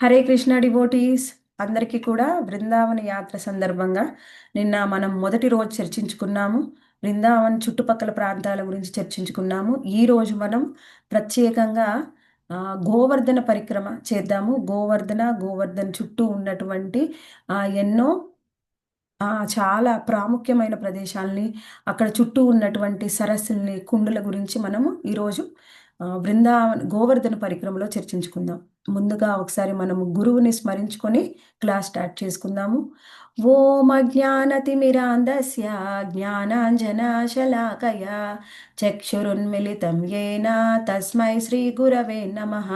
Hare Krishna devotees అందరికీ కూడా బృందావన యాత్ర సందర్భంగా నిన్న మనం మొదటి రోజు చర్చించుకున్నాము. బృందావన్ చుట్టుపక్కల ప్రాంతాల గురించి చర్చించుకున్నాము. ఈ రోజు మనం ప్రత్యేకంగా ఆ, గోవర్ధన పరిక్రమ చేద్దాము. గోవర్ధన్ చుట్టూ ఉన్నటువంటి ఎన్నో చాలా ప్రాముఖ్యమైన ప్రదేశాలని, అక్కడ చుట్టూ ఉన్నటువంటి సరస్సుల్ని, కుండుల గురించి మనము ఈరోజు గోవర్ధన పరిక్రమలో చర్చించుకుందాం. ముందుగా ఒకసారి మనము గురువుని స్మరించుకొని క్లాస్ స్టార్ట్ చేసుకుందాము. ఓం అజ్ఞానతిమిరాంధస్య జ్ఞానాంజనశలాకయా చక్షురున్మిళితం యేన తస్మై శ్రీ గురవే నమః.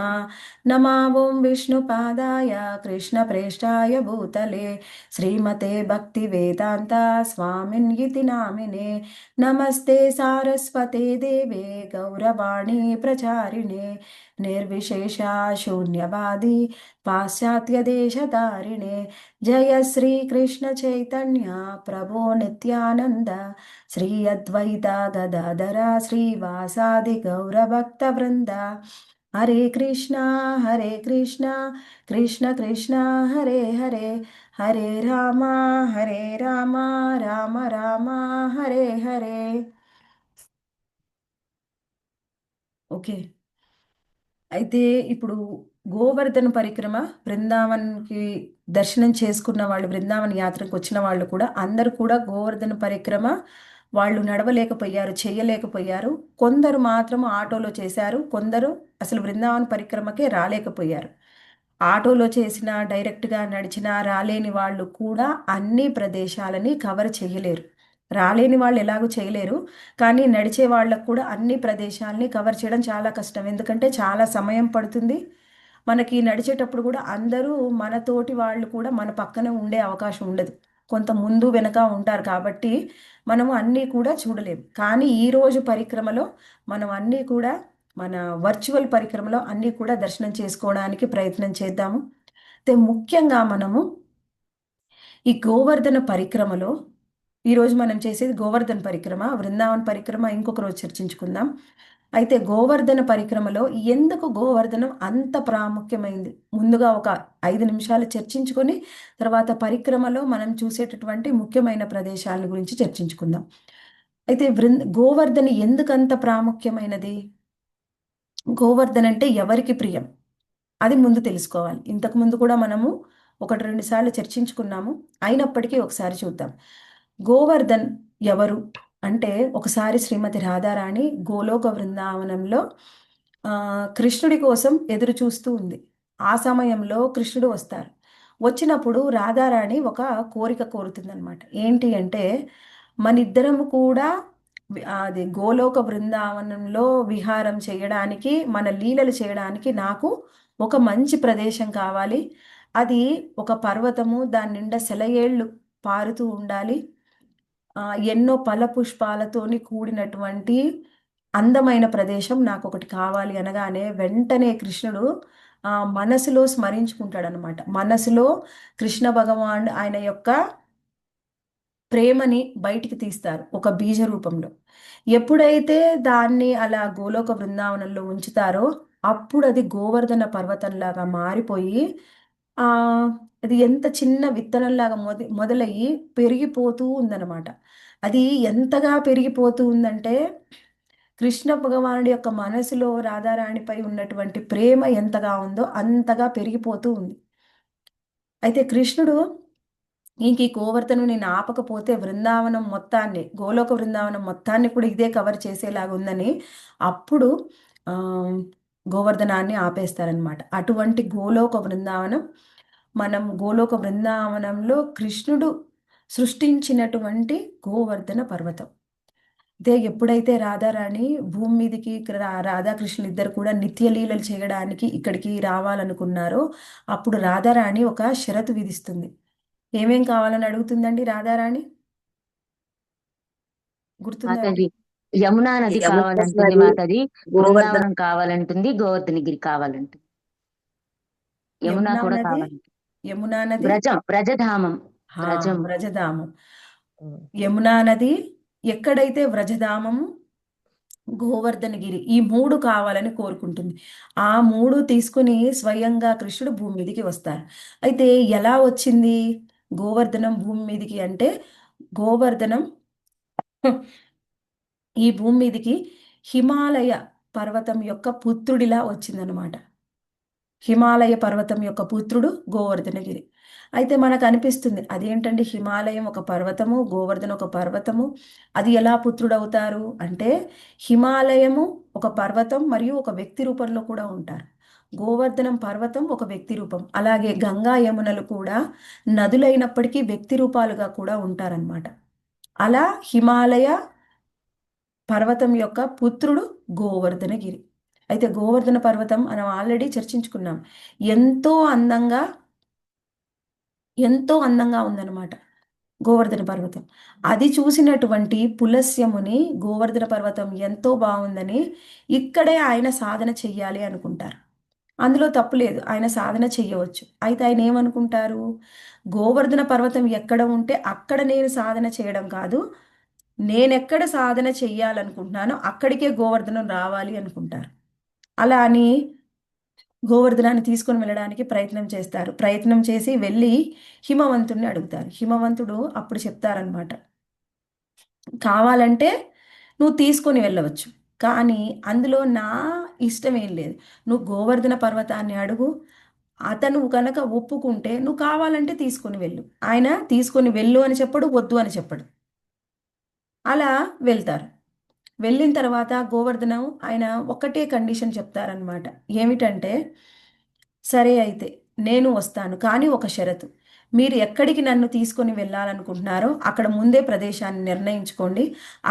నమా ఓం విష్ణుపాదాయ కృష్ణప్రేష్ఠాయ భూతలే శ్రీమతే భక్తి వేదాంత స్వామిన్యితి నామినే. నమస్తే సారస్వతే దేవే గౌరవాణి ప్రచారిణే నిర్విశేష శూన్యవాది పాశ్చాత్య దేశధారిణే. జయ శ్రీ కృష్ణ చైతన్య ప్రభో నిత్యానంద శ్రీ అద్వైత గదాధర శ్రీవాసాది గౌరభక్త వృంద. హరే కృష్ణ కృష్ణ కృష్ణ హరే హరే, హరే రామ రామ రామ హరే హరే. ఓకే, అయితే ఇప్పుడు గోవర్ధన పరిక్రమ బృందావన్కి దర్శనం చేసుకున్న వాళ్ళు, బృందావన్ యాత్రకు వచ్చిన వాళ్ళు కూడా అందరూ కూడా గోవర్ధన పరిక్రమ వాళ్ళు నడవలేకపోయారు, చేయలేకపోయారు. కొందరు మాత్రం ఆటోలో చేశారు, కొందరు అసలు బృందావన్ పరిక్రమకే రాలేకపోయారు. ఆటోలో చేసిన, డైరెక్ట్గా నడిచినా రాలేని వాళ్ళు కూడా అన్ని ప్రదేశాలని కవర్ చేయలేరు. రాలేని వాళ్ళు ఎలాగో చేయలేరు, కానీ నడిచే వాళ్ళకు కూడా అన్ని ప్రదేశాలని కవర్ చేయడం చాలా కష్టం. ఎందుకంటే చాలా సమయం పడుతుంది. మనకి నడిచేటప్పుడు కూడా అందరూ మనతోటి వాళ్ళు కూడా మన పక్కన ఉండే అవకాశం ఉండదు. కొంత ముందు వెనక ఉంటారు కాబట్టి మనము అన్నీ కూడా చూడలేము. కానీ ఈరోజు పరిక్రమలో మనం అన్నీ కూడా, మన వర్చువల్ పరిక్రమలో అన్నీ కూడా దర్శనం చేసుకోవడానికి ప్రయత్నం చేద్దాము. అయితే ముఖ్యంగా మనము ఈ గోవర్ధన పరిక్రమలో ఈరోజు మనం చేసేది గోవర్ధన పరిక్రమ. బృందావన్ పరిక్రమ ఇంకొక రోజు చర్చించుకుందాం. అయితే గోవర్ధన పరిక్రమలో ఎందుకు గోవర్ధనం అంత ప్రాముఖ్యమైంది, ముందుగా ఒక 5 నిమిషాలు చర్చించుకొని తర్వాత పరిక్రమలో మనం చూసేటటువంటి ముఖ్యమైన ప్రదేశాల గురించి చర్చించుకుందాం. అయితే గోవర్ధన ఎందుకంత ప్రాముఖ్యమైనది? గోవర్ధన్ అంటే ఎవరికి ప్రియం, అది ముందు తెలుసుకోవాలి. ఇంతకు ముందు కూడా మనము 1-2 సార్లు చర్చించుకున్నాము, అయినప్పటికీ ఒకసారి చూద్దాం. గోవర్ధన్ ఎవరు అంటే, ఒకసారి శ్రీమతి రాధారాణి గోలోక బృందావనంలో కృష్ణుడి కోసం ఎదురు చూస్తూ ఉంది. ఆ సమయంలో కృష్ణుడు వస్తారు. వచ్చినప్పుడు రాధారాణి ఒక కోరిక కోరుతుందన్నమాట. ఏంటి అంటే, మనిద్దరము కూడా అది గోలోక బృందావనంలో విహారం చేయడానికి, మన లీలలు చేయడానికి నాకు ఒక మంచి ప్రదేశం కావాలి. అది ఒక పర్వతము, దాని నిండా సెలయేళ్ళు పారుతూ ఉండాలి. ఎన్నో ఫల పుష్పాలతోని కూడినటువంటి అందమైన ప్రదేశం నాకు ఒకటి కావాలి అనగానే వెంటనే కృష్ణుడు మనసులో స్మరించుకుంటాడనమాట. మనసులో కృష్ణ భగవాన్ ఆయన యొక్క ప్రేమని బయటికి తీస్తారు ఒక బీజ రూపంలో. ఎప్పుడైతే దాన్ని అలా గోలోక బృందావనంలో ఉంచుతారో అప్పుడు అది గోవర్ధన పర్వతంలాగా మారిపోయి ఆ అది ఎంత చిన్న విత్తనంలాగా మొదలయ్యి పెరిగిపోతూ ఉందన్నమాట. అది ఎంతగా పెరిగిపోతూ ఉందంటే, కృష్ణ భగవానుడి యొక్క మనసులో రాధారాణిపై ఉన్నటువంటి ప్రేమ ఎంతగా ఉందో అంతగా పెరిగిపోతూ ఉంది. అయితే కృష్ణుడు ఇంక ఈ గోవర్ధను నేను ఆపకపోతే బృందావనం మొత్తాన్ని, గోలోక బృందావనం మొత్తాన్ని కూడా ఇదే కవర్ చేసేలాగా ఉందని అప్పుడు ఆ గోవర్ధనాన్ని ఆపేస్తారనమాట. అటువంటి గోలోక బృందావనం, మనం గోలోక బృందావనంలో కృష్ణుడు సృష్టించినటువంటి గోవర్ధన పర్వతం. అదే ఎప్పుడైతే రాధారాణి భూమి మీదకి రాధాకృష్ణులు ఇద్దరు కూడా నిత్య లీలలు చేయడానికి ఇక్కడికి రావాలనుకున్నారో అప్పుడు రాధారాణి ఒక షరతు విధిస్తుంది. ఏమేం కావాలని అడుగుతుందండి రాధారాణి? గుర్తుందా అండి? మాతాజీ, యమునా నది యమునా కావాలంటుంది నది, మాతాజీ. గోవర్ధన బృందావనం కావాలంటుంది, గోవర్ధనగిరి కావాలంటుంది. యమునా యమునా కూడా నది, కావాలంటుంది. యమునా నది, బ్రజధామం. బ్రజం. వ్రజధామం. యమునా నది ఎక్కడైతే వ్రజధామము, గోవర్ధనగిరి ఈ మూడు కావాలని కోరుకుంటుంది. ఆ మూడు తీసుకుని స్వయంగా కృష్ణుడు భూమి మీదకి వస్తారు. అయితే ఎలా వచ్చింది గోవర్ధనం భూమి మీదకి అంటే, గోవర్ధనం ఈ భూమి మీదకి హిమాలయ పర్వతం యొక్క పుత్రుడిలా వచ్చిందనమాట. హిమాలయ పర్వతం యొక్క పుత్రుడు గోవర్ధనగిరి. అయితే మనకు అనిపిస్తుంది అదేంటండి హిమాలయం ఒక పర్వతము, గోవర్ధన ఒక పర్వతము, అది ఎలా పుత్రుడవుతారు అంటే, హిమాలయము ఒక పర్వతం మరియు ఒక వ్యక్తి రూపంలో కూడా ఉంటారు. గోవర్ధనం పర్వతం ఒక వ్యక్తి రూపం. అలాగే గంగా యమునలు కూడా నదులైనప్పటికీ వ్యక్తి రూపాలుగా కూడా ఉంటారనమాట. అలా హిమాలయ పర్వతం యొక్క పుత్రుడు గోవర్ధనగిరి. అయితే గోవర్ధన పర్వతం మనం ఆల్రెడీ చర్చించుకున్నాం. ఎంతో అందంగా ఎంతో అందంగా ఉందన్నమాట గోవర్ధన పర్వతం. అది చూసినటువంటి పులస్యముని గోవర్ధన పర్వతం ఎంతో బాగుందని ఇక్కడే ఆయన సాధన చెయ్యాలి అనుకుంటారు. అందులో తప్పు లేదు, ఆయన సాధన చెయ్యవచ్చు. అయితే ఆయన ఏమనుకుంటారు, గోవర్ధన పర్వతం ఎక్కడ ఉంటే అక్కడ నేను సాధన చేయడం కాదు, నేనెక్కడ సాధన చెయ్యాలనుకుంటున్నానో అక్కడికే గోవర్ధనం రావాలి అనుకుంటారు. అలా అని గోవర్ధనాన్ని తీసుకొని వెళ్ళడానికి ప్రయత్నం చేస్తారు. ప్రయత్నం చేసి వెళ్ళి హిమవంతుడిని అడుగుతారు. హిమవంతుడు అప్పుడు చెప్తారనమాట, కావాలంటే నువ్వు తీసుకొని వెళ్ళవచ్చు, కానీ అందులో నా ఇష్టం ఏం లేదు. నువ్వు గోవర్ధన పర్వతాన్ని అడుగు, అతను కనుక ఒప్పుకుంటే నువ్వు కావాలంటే తీసుకొని వెళ్ళు. ఆయన తీసుకొని వెళ్ళు అని చెప్పడు, వద్దు అని చెప్పడు. అలా వెళ్తారు. వెళ్ళిన తర్వాత గోవర్ధనం ఆయన ఒక్కటే కండిషన్ చెప్తారనమాట. ఏమిటంటే, సరే అయితే నేను వస్తాను, కానీ ఒక షరతు. మీరు ఎక్కడికి నన్ను తీసుకొని వెళ్ళాలనుకుంటున్నారో అక్కడ ముందే ప్రదేశాన్ని నిర్ణయించుకోండి.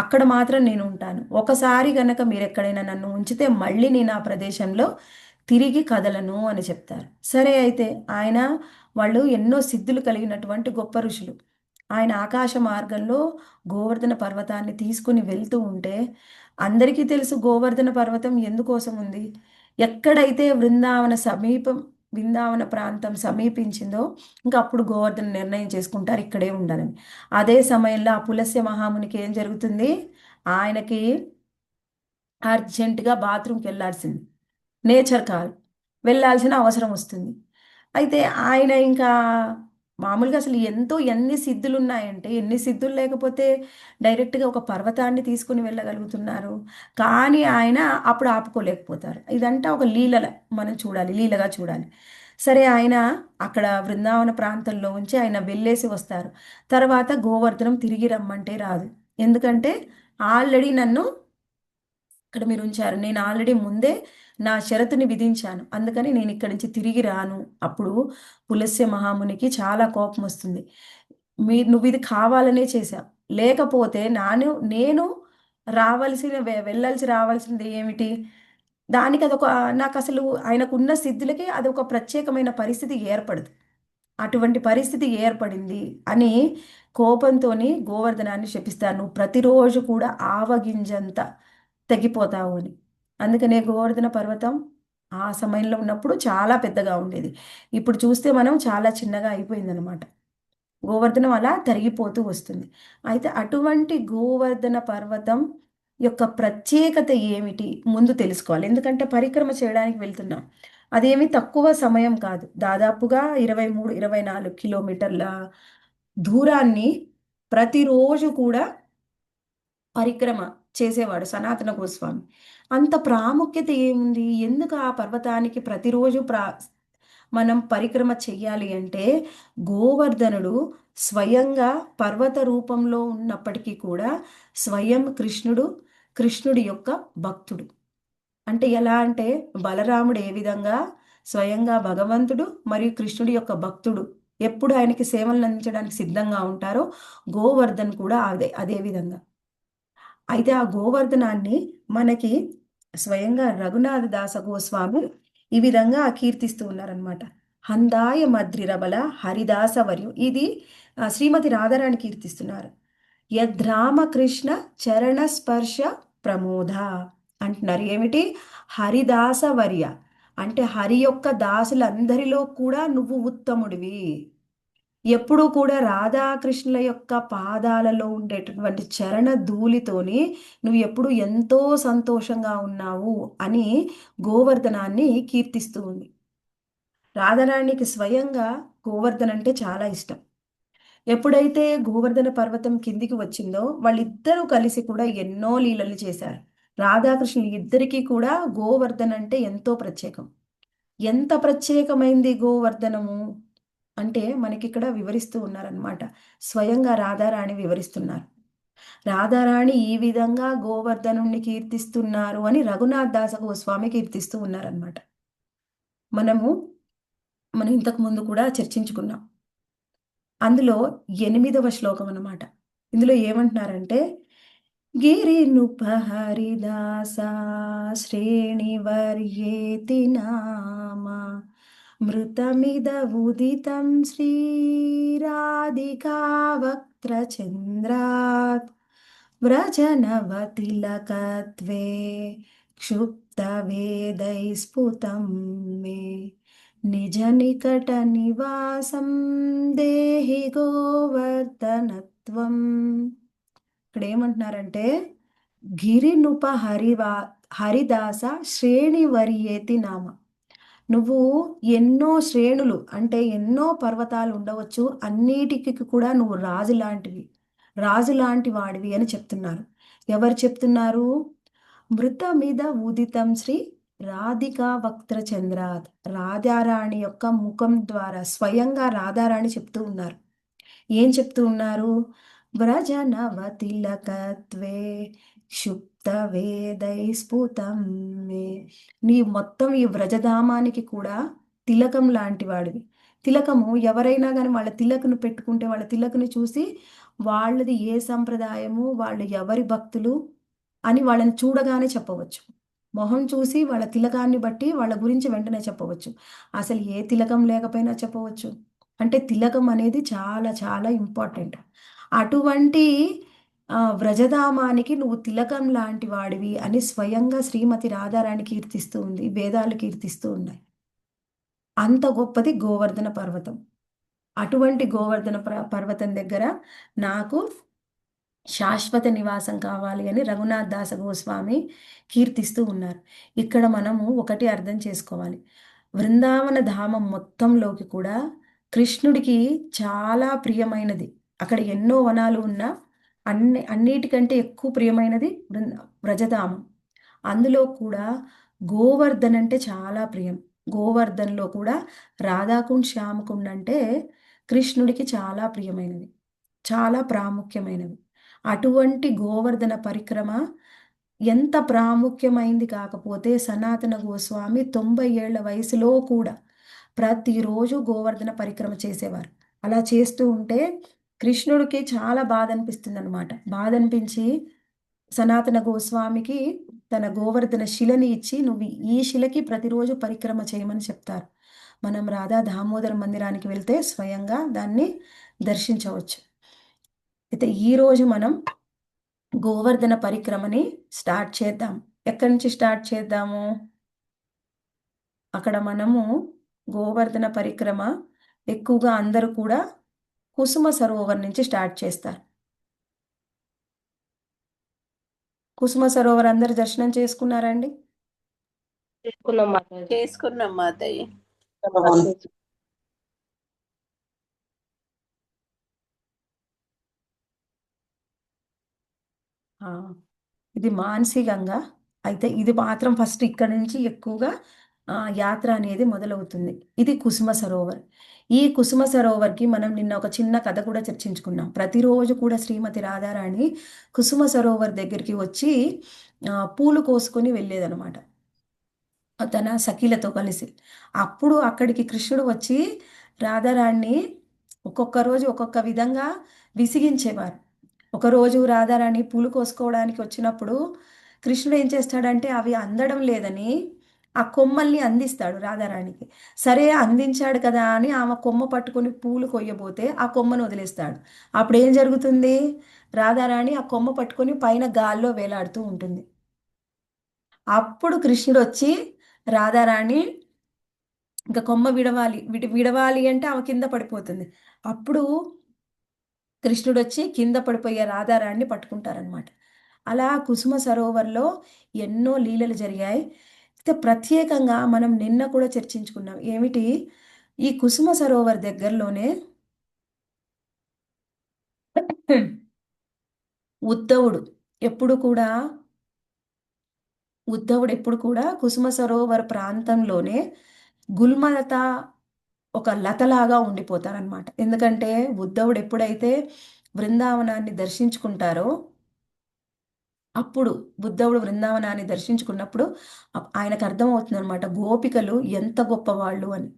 అక్కడ మాత్రం నేను ఉంటాను. ఒకసారి గనక మీరు ఎక్కడైనా నన్ను ఉంచితే మళ్ళీ నేను ఆ ప్రదేశంలో తిరిగి కదలను అని చెప్తారు. సరే అయితే ఆయన, వాళ్ళు ఎన్నో సిద్ధులు కలిగినటువంటి గొప్ప ఋషులు. ఆయన ఆకాశ మార్గంలో గోవర్ధన పర్వతాన్ని తీసుకుని వెళ్తూ ఉంటే, అందరికీ తెలుసు గోవర్ధన పర్వతం ఎందుకోసం ఉంది. ఎక్కడైతే బృందావన ప్రాంతం సమీపించిందో ఇంకా అప్పుడు గోవర్ధన నిర్ణయం చేసుకుంటారు ఇక్కడే ఉండాలని. అదే సమయంలో ఆ పులస్య మహామునికి ఏం జరుగుతుంది, ఆయనకి అర్జెంటుగా బాత్రూమ్కి వెళ్ళాల్సింది, నేచర్ కాల్, వెళ్ళాల్సిన అవసరం వస్తుంది. అయితే ఆయన ఇంకా మామూలుగా అసలు ఎన్ని సిద్ధులు ఉన్నాయంటే, ఎన్ని సిద్ధులు లేకపోతే డైరెక్ట్గా ఒక పర్వతాన్ని తీసుకుని వెళ్ళగలుగుతున్నారు. కానీ ఆయన అప్పుడు ఆపుకోలేకపోతారు. ఇదంతా ఒక లీలల మనం చూడాలి, లీలగా చూడాలి. సరే ఆయన అక్కడ బృందావన ప్రాంతంలో ఉంచి ఆయన వెళ్ళేసి వస్తారు. తర్వాత గోవర్ధనం తిరిగి రమ్మంటే రాదు. ఎందుకంటే ఆల్రెడీ నన్ను ఇక్కడ మీరు ఉంచారు, నేను ఆల్రెడీ ముందే నా షరతుని విధించాను, అందుకని నేను ఇక్కడి నుంచి తిరిగి రాను. అప్పుడు పులస్య మహామునికి చాలా కోపం వస్తుంది. నువ్వు ఇది కావాలనే చేశావు, లేకపోతే నేను రావాల్సింది ఏమిటి, దానికి అదొక, నాకు అసలు ఆయనకున్న సిద్ధులకి అదొక ప్రత్యేకమైన పరిస్థితి ఏర్పడదు, అటువంటి పరిస్థితి ఏర్పడింది అని కోపంతోని గోవర్ధనాన్ని శపిస్తాను. నువ్వు ప్రతిరోజు కూడా ఆవగింజంత తగ్గిపోతావు అని. అందుకనే గోవర్ధన పర్వతం ఆ సమయంలో ఉన్నప్పుడు చాలా పెద్దగా ఉండేది. ఇప్పుడు చూస్తే మనం చాలా చిన్నగా అయిపోయిందనమాట. గోవర్ధనం అలా తరిగిపోతూ వస్తుంది. అయితే అటువంటి గోవర్ధన పర్వతం యొక్క ప్రత్యేకత ఏమిటి ముందు తెలుసుకోవాలి. ఎందుకంటే పరిక్రమ చేయడానికి వెళ్తున్నాం. అదేమి తక్కువ సమయం కాదు. దాదాపుగా 23, 24 కిలోమీటర్ల దూరాన్ని ప్రతిరోజు కూడా పరిక్రమ చేసేవాడు సనాతన గోస్వామి. అంత ప్రాముఖ్యత ఏముంది? ఎందుకు ఆ పర్వతానికి ప్రతిరోజు మనం పరిక్రమ చెయ్యాలి అంటే, గోవర్ధనుడు స్వయంగా పర్వత రూపంలో ఉన్నప్పటికీ కూడా స్వయం కృష్ణుడి యొక్క భక్తుడు. అంటే ఎలా అంటే, బలరాముడు ఏ విధంగా స్వయంగా భగవంతుడు మరియు కృష్ణుడి యొక్క భక్తుడు ఎప్పుడు ఆయనకి సేవలను అందించడానికి సిద్ధంగా ఉంటారో, గోవర్ధన్ కూడా అదే విధంగా. అయితే ఆ గోవర్ధనాన్ని మనకి స్వయంగా రఘునాథ దాస గోస్వామి ఈ విధంగా కీర్తిస్తూ ఉన్నారనమాట. హందాయ మద్రిరబల హరిదాస వర్యు, ఇది శ్రీమతి రాధారాణి కీర్తిస్తున్నారు. యద్రామకృష్ణ చరణ స్పర్శ ప్రమోద అంటున్నారు. ఏమిటి? హరిదాస వర్య అంటే హరి యొక్క దాసులందరిలో కూడా నువ్వు ఉత్తముడివి. ఎప్పుడూ కూడా రాధాకృష్ణుల యొక్క పాదాలలో ఉండేటటువంటి చరణ ధూళితోని నువ్వు ఎప్పుడు ఎంతో సంతోషంగా ఉన్నావు అని గోవర్ధనాన్ని కీర్తిస్తూ ఉంది. రాధారాణికి స్వయంగా గోవర్ధన అంటే చాలా ఇష్టం. ఎప్పుడైతే గోవర్ధన పర్వతం కిందికి వచ్చిందో వాళ్ళిద్దరూ కలిసి కూడా ఎన్నో లీలలు చేశారు. రాధాకృష్ణులు ఇద్దరికీ కూడా గోవర్ధన అంటే ఎంతో ప్రత్యేకం. ఎంత ప్రత్యేకమైంది గోవర్ధనము అంటే మనకిక్కడ వివరిస్తూ ఉన్నారనమాట. స్వయంగా రాధారాణి వివరిస్తున్నారు. రాధారాణి ఈ విధంగా గోవర్ధనుణ్ణి కీర్తిస్తున్నారు అని రఘునాథ్ దాస గోస్వామి కీర్తిస్తూ ఉన్నారనమాట. మనము మనం ఇంతకు ముందు కూడా చర్చించుకున్నాం. అందులో 8వ శ్లోకం అన్నమాట. ఇందులో ఏమంటున్నారంటే గిరినుపహరిదాస శ్రేణివర్యేతి నామ మృతమిద ఉదితం శ్రీరాధికా వక్త్రచంద్రాత్ వ్రజనవతిలకత్వే क्षुप्तवेदैस्फुतं मे నిజ నికట నివాసం దేహి గోవర్ధనత్వం. ఇక్కడ ఏమంటున్నారంటే గిరినుప హరిదాస శ్రేణి వరియేతి నామ. నువ్వు ఎన్నో శ్రేణులు అంటే ఎన్నో పర్వతాలు ఉండవచ్చు, అన్నిటికీ కూడా నువ్వు రాజు లాంటివి, రాజు లాంటి వాడివి అని చెప్తున్నారు. ఎవరు చెప్తున్నారు? మృతమిద ఉదితం శ్రీ రాధికా వక్త్ర చంద్రాత్. రాధారాణి యొక్క ముఖం ద్వారా స్వయంగా రాధారాణి చెప్తూ ఉన్నారు. ఏం చెప్తూ ఉన్నారు? వ్రజనవతిలకత్వే క్షుప్త వేదై స్ఫుతం మే. నీ మొత్తం ఈ వ్రజధామానికి కూడా తిలకం లాంటి వాడివి. తిలకము ఎవరైనా కానీ వాళ్ళ తిలకను పెట్టుకుంటే వాళ్ళ తిలకను చూసి వాళ్ళది ఏ సంప్రదాయము, వాళ్ళు ఎవరి భక్తులు అని వాళ్ళని చూడగానే చెప్పవచ్చు. మొహం చూసి వాళ్ళ తిలకాన్ని బట్టి వాళ్ళ గురించి వెంటనే చెప్పవచ్చు. అసలు ఏ తిలకం లేకపోయినా చెప్పవచ్చు. అంటే తిలకం అనేది చాలా చాలా ఇంపార్టెంట్. అటువంటి వ్రజధామానికి నువ్వు తిలకం లాంటి వాడివి అని స్వయంగా శ్రీమతి రాధారాణి కీర్తిస్తూ ఉంది. వేదాలు కీర్తిస్తూ ఉన్నాయి. అంత గొప్పది గోవర్ధన పర్వతం. అటువంటి గోవర్ధన పర్వతం దగ్గర నాకు శాశ్వత నివాసం కావాలి అని రఘునాథ్ దాస గోస్వామి కీర్తిస్తూ ఉన్నారు. ఇక్కడ మనము ఒకటి అర్థం చేసుకోవాలి. బృందావన ధామం మొత్తంలోకి కూడా కృష్ణుడికి చాలా ప్రియమైనది. అక్కడ ఎన్నో వనాలు ఉన్నా అన్నిటికంటే ఎక్కువ ప్రియమైనది వ్రజధామం. అందులో కూడా గోవర్ధన్ అంటే చాలా ప్రియం. గోవర్ధన్లో కూడా రాధాకుండ్ శ్యామకుండ్ అంటే కృష్ణుడికి చాలా ప్రియమైనది, చాలా ప్రాముఖ్యమైనవి. అటువంటి గోవర్ధన పరిక్రమ ఎంత ప్రాముఖ్యమైంది కాకపోతే సనాతన గోస్వామి 90 ఏళ్ల వయసులో కూడా ప్రతిరోజు గోవర్ధన పరిక్రమ చేసేవారు. అలా చేస్తూ ఉంటే కృష్ణుడికి చాలా బాధ అనిపిస్తుంది అనమాట. బాధ అనిపించి సనాతన గోస్వామికి తన గోవర్ధన శిలని ఇచ్చి నువ్వు ఈ శిలకి ప్రతిరోజు పరిక్రమ చేయమని చెప్తారు. మనం రాధా దామోదర మందిరానికి వెళ్తే స్వయంగా దాన్ని దర్శించవచ్చు. అయితే ఈరోజు మనం గోవర్ధన పరిక్రమని స్టార్ట్ చేద్దాం. ఎక్కడి నుంచి స్టార్ట్ చేద్దాము? అక్కడ మనము గోవర్ధన పరిక్రమ ఎక్కువగా అందరూ కూడా కుసుమ సరోవర్ నుంచి స్టార్ట్ చేస్తారు. కుసుమ సరోవర్ అందరు దర్శనం చేసుకున్నారండి? చేసుకున్నాం మాతయ్య. ఇది మానసికంగా అయితే ఇది మాత్రం ఫస్ట్ ఇక్కడ నుంచి ఎక్కువగా యాత్ర అనేది మొదలవుతుంది. ఇది కుసుమ సరోవర్. ఈ కుసుమ సరోవర్కి మనం నిన్న ఒక చిన్న కథ కూడా చర్చించుకున్నాం. ప్రతిరోజు కూడా శ్రీమతి రాధారాణి కుసుమ సరోవర్ దగ్గరికి వచ్చి పూలు కోసుకొని వెళ్ళేదనమాట తన సఖీలతో కలిసి. అప్పుడు అక్కడికి కృష్ణుడు వచ్చి రాధారాణి ఒక్కొక్క రోజు ఒక్కొక్క విధంగా విసిగించేవారు. ఒకరోజు రాధారాణి పూలు కోసుకోవడానికి వచ్చినప్పుడు కృష్ణుడు ఏం చేస్తాడంటే అవి అందడం లేదని ఆ కొమ్మల్ని అందిస్తాడు రాధారాణికి. సరే అందించాడు కదా అని ఆమె కొమ్మ పట్టుకొని పూలు కొయ్యబోతే ఆ కొమ్మను వదిలేస్తాడు. అప్పుడు ఏం జరుగుతుంది? రాధారాణి ఆ కొమ్మ పట్టుకొని పైన గాల్లో వేలాడుతూ ఉంటుంది. అప్పుడు కృష్ణుడు వచ్చి రాధారాణి ఇంకా కొమ్మ విడవాలి, విడవాలి అంటే ఆమె కింద పడిపోతుంది. అప్పుడు కృష్ణుడు వచ్చి కింద పడిపోయే రాధారాణ్ణి పట్టుకుంటారనమాట. అలా కుసుమ సరోవర్లో ఎన్నో లీలలు జరిగాయి. అయితే ప్రత్యేకంగా మనం నిన్న కూడా చర్చించుకున్నాం. ఏమిటి? ఈ కుసుమ సరోవర్ దగ్గరలోనే ఉద్ధవుడు ఎప్పుడు కూడా ఎప్పుడు కూడా కుసుమ సరోవర్ ప్రాంతంలోనే గుల్మలత ఒక లతలాగా ఉండిపోతారనమాట. ఎందుకంటే ఉద్ధవుడు ఎప్పుడైతే బృందావనాన్ని దర్శించుకుంటారో అప్పుడు బుద్ధవుడు బృందావనాన్ని దర్శించుకున్నప్పుడు ఆయనకు అర్థమవుతుంది అనమాట, గోపికలు ఎంత గొప్పవాళ్ళు అని.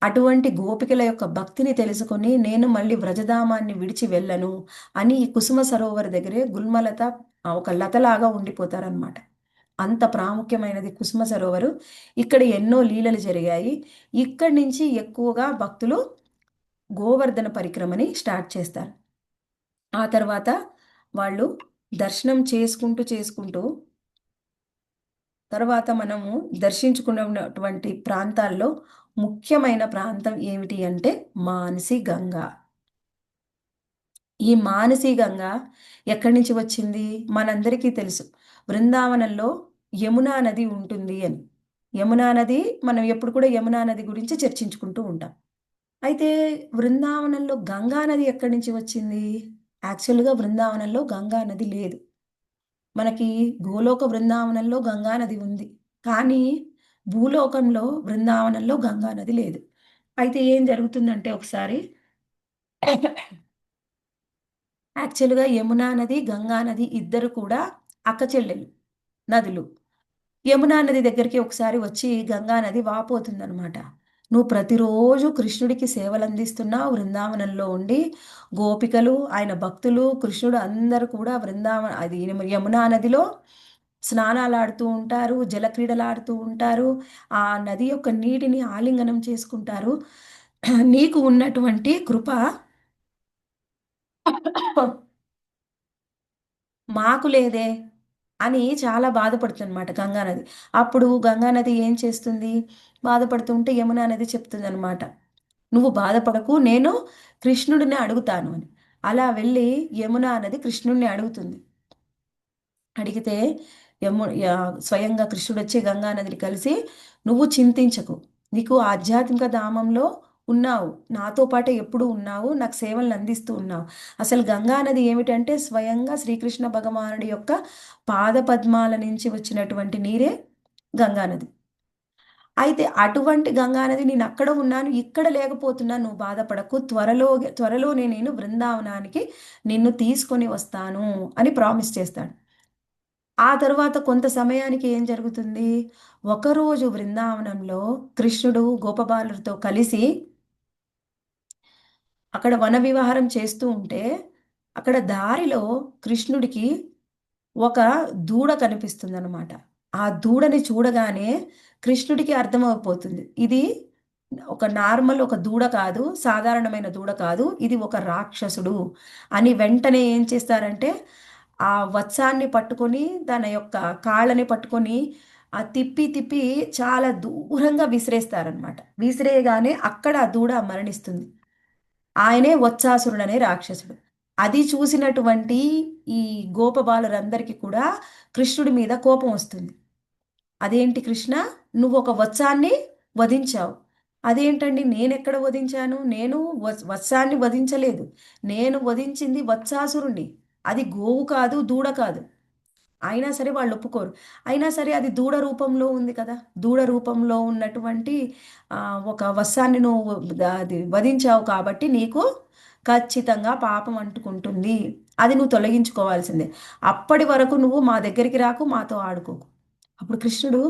అటువంటి గోపికల యొక్క భక్తిని తెలుసుకొని నేను మళ్ళీ వ్రజధామాన్ని విడిచి వెళ్ళను అని ఈ కుసుమ సరోవర్ దగ్గరే గుల్మలత ఒక లతలాగా ఉండిపోతారనమాట. అంత ప్రాముఖ్యమైనది కుసుమ సరోవరు. ఇక్కడ ఎన్నో లీలలు జరిగాయి. ఇక్కడి నుంచి ఎక్కువగా భక్తులు గోవర్ధన పరిక్రమని స్టార్ట్ చేస్తారు. ఆ తర్వాత వాళ్ళు దర్శనం చేసుకుంటూ తర్వాత మనము దర్శించుకున్నటువంటి ప్రాంతాల్లో ముఖ్యమైన ప్రాంతం ఏమిటి అంటే మానసి గంగ. ఈ మానసి గంగ ఎక్కడి నుంచి వచ్చింది? మనందరికీ తెలుసు, బృందావనంలో యమునా నది ఉంటుంది అని. యమునా నది, మనం ఎప్పుడు కూడా యమునా నది గురించి చర్చించుకుంటూ ఉంటాం. అయితే బృందావనంలో గంగా నది ఎక్కడి నుంచి వచ్చింది? యాక్చువల్గా బృందావనంలో గంగా నది లేదు. మనకి గోలోక బృందావనంలో గంగా నది ఉంది, కానీ భూలోకంలో బృందావనంలో గంగా నది లేదు. అయితే ఏం జరుగుతుందంటే ఒకసారి యాక్చువల్గా యమునా నది, గంగా నది ఇద్దరు కూడా అక్క చెల్లెలు నదులు. యమునా నది దగ్గరికి ఒకసారి వచ్చి గంగా నది వాపోతుందనమాట. నువ్వు ప్రతిరోజు కృష్ణుడికి సేవలు అందిస్తున్నావు బృందావనంలో ఉండి. గోపికలు, ఆయన భక్తులు, కృష్ణుడు అందరూ కూడా అది యమునా నదిలో స్నానాలు ఆడుతూ ఉంటారు, జలక్రీడలు ఆడుతూ ఉంటారు, ఆ నది యొక్క నీటిని ఆలింగనం చేసుకుంటారు. నీకు ఉన్నటువంటి కృప మాకు లేదే అని చాలా బాధపడుతుందన్నమాట గంగానది. అప్పుడు గంగానది ఏం చేస్తుంది? బాధపడుతుంటే యమునా నది చెప్తుందన్నమాట, నువ్వు బాధపడకు, నేను కృష్ణుడిని అడుగుతాను అని. అలా వెళ్ళి యమునా నది కృష్ణుడిని అడుగుతుంది. అడిగితే స్వయంగా కృష్ణుడు వచ్చి గంగా నదిని కలిసి, నువ్వు చింతించకు, నీకు ఆధ్యాత్మిక ధామంలో ఉన్నావు, నాతో పాటే ఎప్పుడు ఉన్నావు, నాకు సేవలను అందిస్తూ ఉన్నావు. అసలు గంగా నది ఏమిటంటే స్వయంగా శ్రీకృష్ణ భగవానుడి యొక్క పాద పద్మాల నుంచి వచ్చినటువంటి నీరే గంగా నది. అయితే అటువంటి గంగా నది, నేను అక్కడ ఉన్నాను, ఇక్కడ లేకపోతున్నాను, నువ్వు బాధపడకు, త్వరలోనే నేను బృందావనానికి నిన్ను తీసుకొని వస్తాను అని ప్రామిస్ చేస్తాడు. ఆ తరువాత కొంత సమయానికి ఏం జరుగుతుంది? ఒకరోజు బృందావనంలో కృష్ణుడు గోపబాలులతో కలిసి అక్కడ వన విహారం చేస్తూ ఉంటే అక్కడ దారిలో కృష్ణుడికి ఒక దూడ కనిపిస్తుందన్నమాట. ఆ దూడని చూడగానే కృష్ణుడికి అర్థమైపోతుంది, ఇది ఒక దూడ కాదు, సాధారణమైన దూడ కాదు, ఇది ఒక రాక్షసుడు అని. వెంటనే ఏం చేస్తారంటే ఆ వత్సాన్ని పట్టుకొని, తన యొక్క కాళ్ళని పట్టుకొని ఆ తిప్పి తిప్పి చాలా దూరంగా విసిరేస్తారనమాట. విసిరేయగానే అక్కడ ఆ దూడ మరణిస్తుంది. ఆయనే వత్సాసురుడు అనే రాక్షసుడు. అది చూసినటువంటి ఈ గోపబాలురందరికీ కూడా కృష్ణుడి మీద కోపం వస్తుంది. అదేంటి కృష్ణ, నువ్వు ఒక వత్సాన్ని వధించావు. అదేంటండి, నేనెక్కడ వధించాను? నేను వత్సాన్ని వధించలేదు. నేను వధించింది వత్సాసురుణ్ణి. అది గోవు కాదు, దూడ కాదు. అయినా సరే వాళ్ళు ఒప్పుకోరు. అయినా సరే అది దూడ రూపంలో ఉంది కదా, దూడ రూపంలో ఉన్నటువంటి ఒక వత్సాన్ని నువ్వు అది వధించావు కాబట్టి నీకు ఖచ్చితంగా పాపం అంటుకుంటుంది. అది నువ్వు తొలగించుకోవాల్సిందే. అప్పటి వరకు నువ్వు మా దగ్గరికి రాకు, మాతో ఆడుకోకు. అప్పుడు కృష్ణుడు,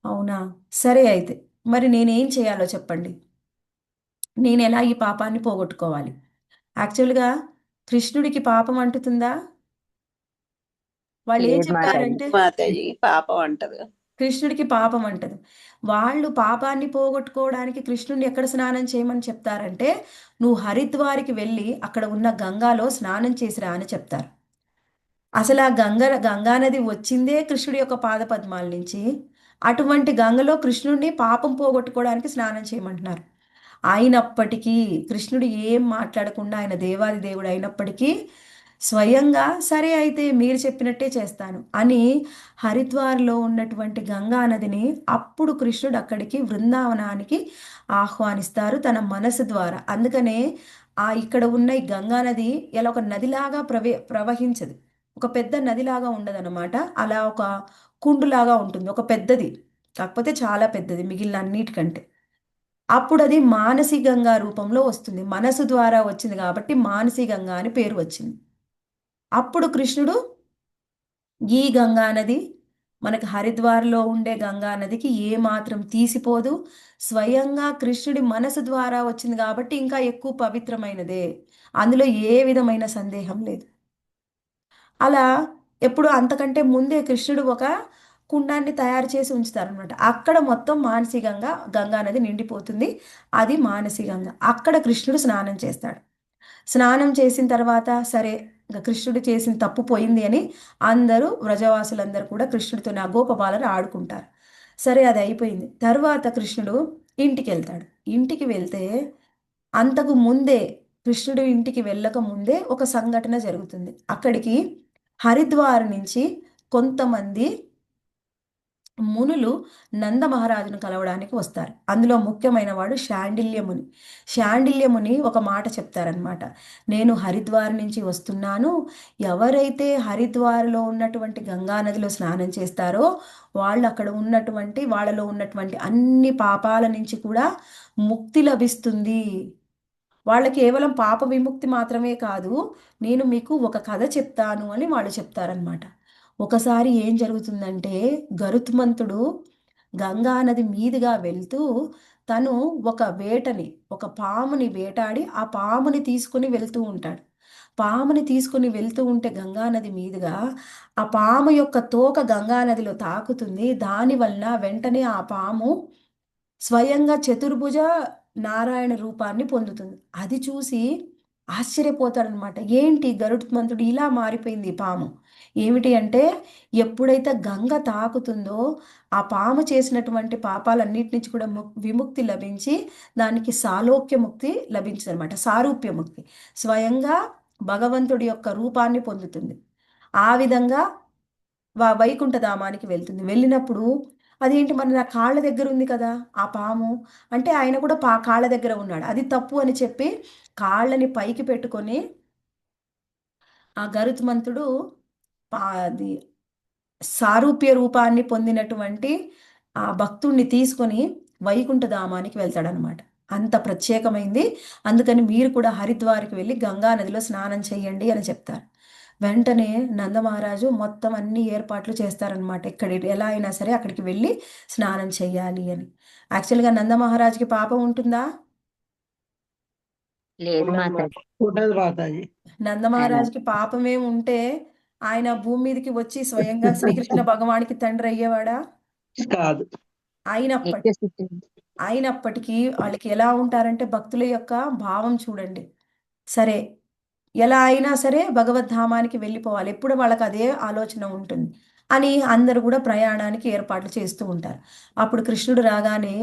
అవునా, సరే అయితే మరి నేనేం చేయాలో చెప్పండి, నేను ఎలా ఈ పాపాన్ని పోగొట్టుకోవాలి? యాక్చువల్గా కృష్ణుడికి పాపం అంటుతుందా? వాళ్ళు ఏం లేదు మాతాజీ. చెప్పారంటే మాతాజీ పాపం అంటది. కృష్ణుడికి పాపం అంటదు. వాళ్ళు పాపాన్ని పోగొట్టుకోవడానికి కృష్ణుడిని ఎక్కడ స్నానం చేయమని చెప్తారంటే, నువ్వు హరిద్వార్కి వెళ్ళి అక్కడ ఉన్న గంగాలో స్నానం చేసిరా అని చెప్తారు. అసలు ఆ గంగానది వచ్చిందే కృష్ణుడి యొక్క పాదపద్మాల నుంచి. అటువంటి గంగలో కృష్ణుడిని పాపం పోగొట్టుకోవడానికి స్నానం చేయమంటున్నారు. అయినప్పటికీ కృష్ణుడు ఏం మాట్లాడకుండా, ఆయన దేవాది దేవుడు అయినప్పటికీ స్వయంగా సరే అయితే మీరు చెప్పినట్టే చేస్తాను అని హరిద్వార్లో ఉన్నటువంటి గంగా నదిని అప్పుడు కృష్ణుడు అక్కడికి బృందావనానికి ఆహ్వానిస్తారు తన మనసు ద్వారా. అందుకనే ఇక్కడ ఉన్న ఈ గంగా నది ఇలా ఒక నదిలాగా ప్రవహించదు, ఒక పెద్ద నదిలాగా ఉండదన్నమాట. అలా ఒక కుండులాగా ఉంటుంది, ఒక పెద్దది, కాకపోతే చాలా పెద్దది మిగిలిన అన్నిటికంటే. అప్పుడు అది మానసి గంగా రూపంలో వస్తుంది, మనసు ద్వారా వచ్చింది కాబట్టి మానసి గంగా అని పేరు వచ్చింది. అప్పుడు కృష్ణుడు ఈ గంగా నది మనకి హరిద్వార్లో ఉండే గంగా నదికి ఏ మాత్రం తీసిపోదు, స్వయంగా కృష్ణుడి మనసు ద్వారా వచ్చింది కాబట్టి ఇంకా ఎక్కువ పవిత్రమైనదే, అందులో ఏ విధమైన సందేహం లేదు. అలా ఎప్పుడు అంతకంటే ముందే కృష్ణుడు ఒక కుండాన్ని తయారు చేసి ఉంచుతారనమాట. అక్కడ మొత్తం మానసికంగా గంగా నది నిండిపోతుంది, అది మానసి గంగ. అక్కడ కృష్ణుడు స్నానం చేస్తాడు. స్నానం చేసిన తర్వాత సరే ఇంకా కృష్ణుడు చేసిన తప్పు పోయింది అని అందరూ వ్రజవాసులందరూ కూడా కృష్ణుడితో నగోపబాలను ఆడుకుంటారు. సరే అది అయిపోయింది. తర్వాత కృష్ణుడు ఇంటికి వెళ్తాడు. ఇంటికి వెళ్తే అంతకు ముందే, కృష్ణుడు ఇంటికి వెళ్ళక ముందే ఒక సంఘటన జరుగుతుంది. అక్కడికి హరిద్వార్ నుంచి కొంతమంది మునులు నంద మహారాజును కలవడానికి వస్తారు. అందులో ముఖ్యమైన వాడు శాండిల్యముని. శాండిల్యముని ఒక మాట చెప్తారనమాట, నేను హరిద్వార్ నుంచి వస్తున్నాను, ఎవరైతే హరిద్వార్లో ఉన్నటువంటి గంగా నదిలో స్నానం చేస్తారో వాళ్ళు అక్కడ ఉన్నటువంటి వాళ్ళలో ఉన్నటువంటి అన్ని పాపాల నుంచి కూడా ముక్తి లభిస్తుంది, వాళ్ళ కేవలం పాప విముక్తి మాత్రమే కాదు, నేను మీకు ఒక కథ చెప్తాను అని వాళ్ళు చెప్తారనమాట. ఒకసారి ఏం జరుగుతుందంటే గరుత్మంతుడు గంగా నది మీదుగా వెళ్తూ తను ఒక వేటని, ఒక పాముని వేటాడి ఆ పాముని తీసుకుని వెళ్తూ ఉంటాడు. పాముని తీసుకుని వెళ్తూ ఉంటే గంగా నది మీదుగా ఆ పాము యొక్క తోక గంగా నదిలో తాకుతుంది. దాని వలన వెంటనే ఆ పాము స్వయంగా చతుర్భుజ నారాయణ రూపాన్ని పొందుతుంది. అది చూసి ఆశ్చర్యపోతాడనమాట, ఏంటి గరుత్మంతుడు ఇలా మారిపోయింది ఈ పాము, ఏమిటి అంటే ఎప్పుడైతే గంగ తాకుతుందో ఆ పాము చేసినటువంటి పాపాలన్నిటి నుంచి కూడా విముక్తి లభించి దానికి సాలోక్య ముక్తి లభించింది అనమాట, సారూప్య ముక్తి, స్వయంగా భగవంతుడి యొక్క రూపాన్ని పొందుతుంది. ఆ విధంగా వైకుంఠధామానికి వెళ్తుంది. వెళ్ళినప్పుడు అదేంటి మరి నా కాళ్ళ దగ్గర ఉంది కదా ఆ పాము, అంటే ఆయన కూడా కాళ్ళ దగ్గర ఉన్నాడు, అది తప్పు అని చెప్పి కాళ్ళని పైకి పెట్టుకొని ఆ గరుత్మంతుడు అది సారూప్య రూపాన్ని పొందినటువంటి ఆ భక్తుణ్ణి తీసుకొని వైకుంఠధామానికి వెళ్తాడనమాట. అంత ప్రత్యేకమైంది. అందుకని మీరు కూడా హరిద్వార్కి వెళ్ళి గంగా నదిలో స్నానం చేయండి అని చెప్తారు. వెంటనే నందమహారాజు మొత్తం అన్ని ఏర్పాట్లు చేస్తారనమాట, ఇక్కడ ఎలా అయినా సరే అక్కడికి వెళ్ళి స్నానం చేయాలి అని. యాక్చువల్గా నందమహారాజుకి పాపం ఉంటుందా? లేదు మాతాజీ. ఉండదు మాతాజీ. ఆయన నందమహారాజుకి పాపమే ఉంటే ఆయన భూమి మీదకి వచ్చి స్వయంగా శ్రీకృష్ణ భగవానికి తండ్రి అయ్యేవాడా? కాదు. అయినప్పటి నిత్య స్థితి. అయినప్పటికీ వాళ్ళకి ఎలా ఉంటారంటే భక్తుల యొక్క భావం చూడండి. సరే ఎలా అయినా సరే భగవద్ధామానికి వెళ్ళిపోవాలి, ఎప్పుడు వాళ్ళకి అదే ఆలోచన ఉంటుంది అని అందరూ కూడా ప్రయాణానికి ఏర్పాట్లు చేస్తూ ఉంటారు. అప్పుడు కృష్ణుడు రాగానే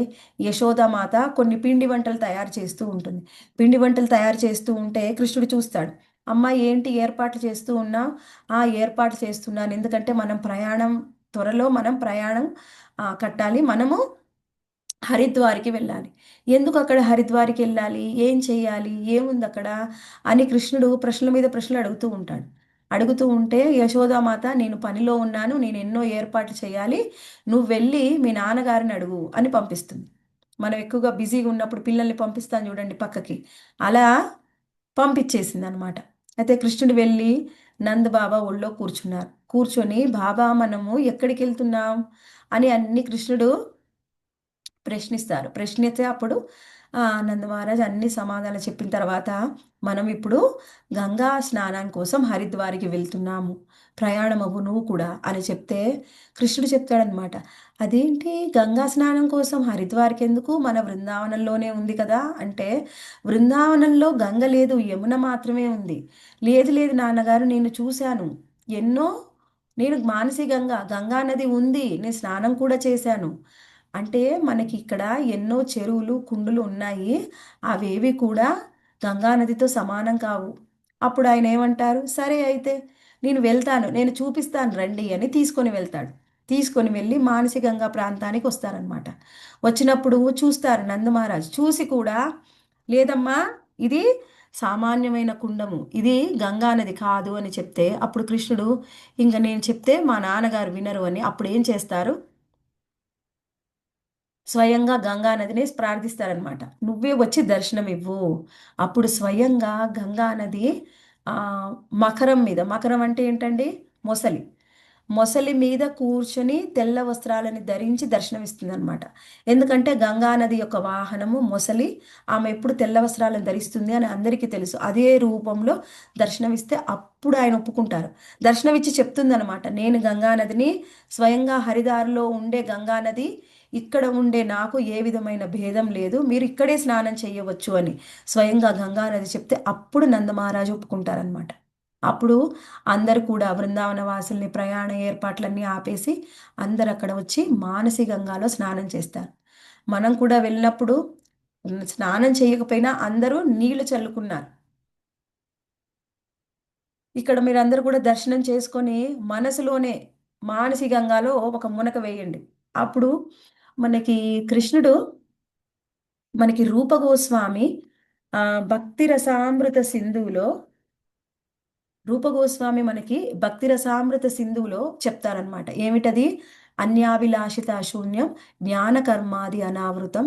యశోదామాత కొన్ని పిండి వంటలు తయారు చేస్తూ ఉంటుంది. పిండి వంటలు తయారు చేస్తూ ఉంటే కృష్ణుడు చూస్తాడు, అమ్మ ఏంటి ఏర్పాట్లు చేస్తూ ఉన్నావు? ఏర్పాటు చేస్తున్నాను, ఎందుకంటే మనం ప్రయాణం త్వరలో మనం ప్రయాణం కట్టాలి, మనము హరిద్వార్కి వెళ్ళాలి. ఎందుకు అక్కడ హరిద్వార్కి వెళ్ళాలి, ఏం చేయాలి, ఏముంది అక్కడ అని కృష్ణుడు ప్రశ్నల మీద ప్రశ్నలు అడుగుతూ ఉంటాడు. అడుగుతూ ఉంటే యశోదామాత నేను పనిలో ఉన్నాను, నేను ఎన్నో ఏర్పాట్లు చేయాలి, నువ్వు వెళ్ళి మీ నాన్నగారిని అడుగు అని పంపిస్తుంది. మనం ఎక్కువగా బిజీగా ఉన్నప్పుడు పిల్లల్ని పంపిస్తాను చూడండి పక్కకి, అలా పంపించేసింది అనమాట. అయితే కృష్ణుడు వెళ్ళి నంద్ బాబా ఒళ్ళో కూర్చున్నారు. కూర్చొని బాబా మనము ఎక్కడికి వెళ్తున్నాం అని అన్ని కృష్ణుడు ప్రశ్నిస్తారు. ప్రశ్నిస్తే అప్పుడు నంద మహారాజ్ అన్ని సమాధానాలు చెప్పిన తర్వాత మనం ఇప్పుడు గంగా స్నానం కోసం హరిద్వార్కి వెళ్తున్నాము, ప్రయాణం అవ్వు నువ్వు కూడా అని చెప్తే కృష్ణుడు చెప్తాడనమాట, అదేంటి గంగా స్నానం కోసం హరిద్వార్కి ఎందుకు, మన బృందావనంలోనే ఉంది కదా అంటే, బృందావనంలో గంగ లేదు, యమున మాత్రమే ఉంది. లేదు లేదు నాన్నగారు, నేను చూశాను, ఎన్నో నేను మానసికంగా గంగా నది ఉంది, నేను స్నానం కూడా చేశాను. అంటే మనకి ఇక్కడ ఎన్నో చెరువులు కుండులు ఉన్నాయి, అవేవి కూడా గంగా నదితో సమానం కావు. అప్పుడు ఆయన ఏమంటారు, సరే అయితే నేను వెళ్తాను, నేను చూపిస్తాను రండి అని తీసుకొని వెళ్తాడు. తీసుకొని వెళ్ళి మానసికంగా ప్రాంతానికి వస్తారనమాట. వచ్చినప్పుడు చూస్తారు నందమహారాజ్, చూసి కూడా లేదమ్మా, ఇది సామాన్యమైన కుండము, ఇది గంగా నది కాదు అని చెప్తే, అప్పుడు కృష్ణుడు ఇంక నేను చెప్తే మా నాన్నగారు వినరు అని అప్పుడు ఏం చేస్తారు, స్వయంగా గంగా నదిని ప్రార్థిస్తారనమాట. నువ్వే వచ్చి దర్శనం ఇవ్వు. అప్పుడు స్వయంగా గంగా నది ఆ, మకరం మీద, మకరం అంటే ఏంటండి, మొసలి, మొసలి మీద కూర్చొని తెల్ల వస్త్రాలని ధరించి దర్శనమిస్తుంది అనమాట. ఎందుకంటే గంగా నది యొక్క వాహనము మొసలి, ఆమె ఎప్పుడు తెల్ల వస్త్రాలను ధరిస్తుంది అని అందరికీ తెలుసు. అదే రూపంలో దర్శనమిస్తే అప్పుడు ఆయన ఒప్పుకుంటారు. దర్శనమిచ్చి చెప్తుంది అనమాట, నేను గంగా నదిని, స్వయంగా హరిదారిలో ఉండే గంగా నది, ఇక్కడ ఉండే నాకు ఏ విధమైన భేదం లేదు, మీరు ఇక్కడే స్నానం చేయవచ్చు అని స్వయంగా గంగా నది చెప్తే అప్పుడు నందమహారాజు ఒప్పుకుంటారనమాట. అప్పుడు అందరు కూడా బృందావన వాసుల్ని ప్రయాణ ఏర్పాట్లన్నీ ఆపేసి అందరు అక్కడ వచ్చి మానసి గంగాలో స్నానం చేస్తారు. మనం కూడా వెళ్ళినప్పుడు స్నానం చేయకపోయినా అందరూ నీళ్లు చల్లుకున్నారు. ఇక్కడ మీరందరూ కూడా దర్శనం చేసుకొని మనసులోనే మానసి గంగాలో ఒక మునక వేయండి. అప్పుడు మనకి కృష్ణుడు, మనకి రూప గోస్వామి భక్తి రసామృత సింధువులో, రూపగోస్వామి మనకి భక్తి రసామృత సింధువులో చెప్తారనమాట. ఏమిటది, అన్యాభిలాషిత శూన్యం జ్ఞాన కర్మాది అనావృతం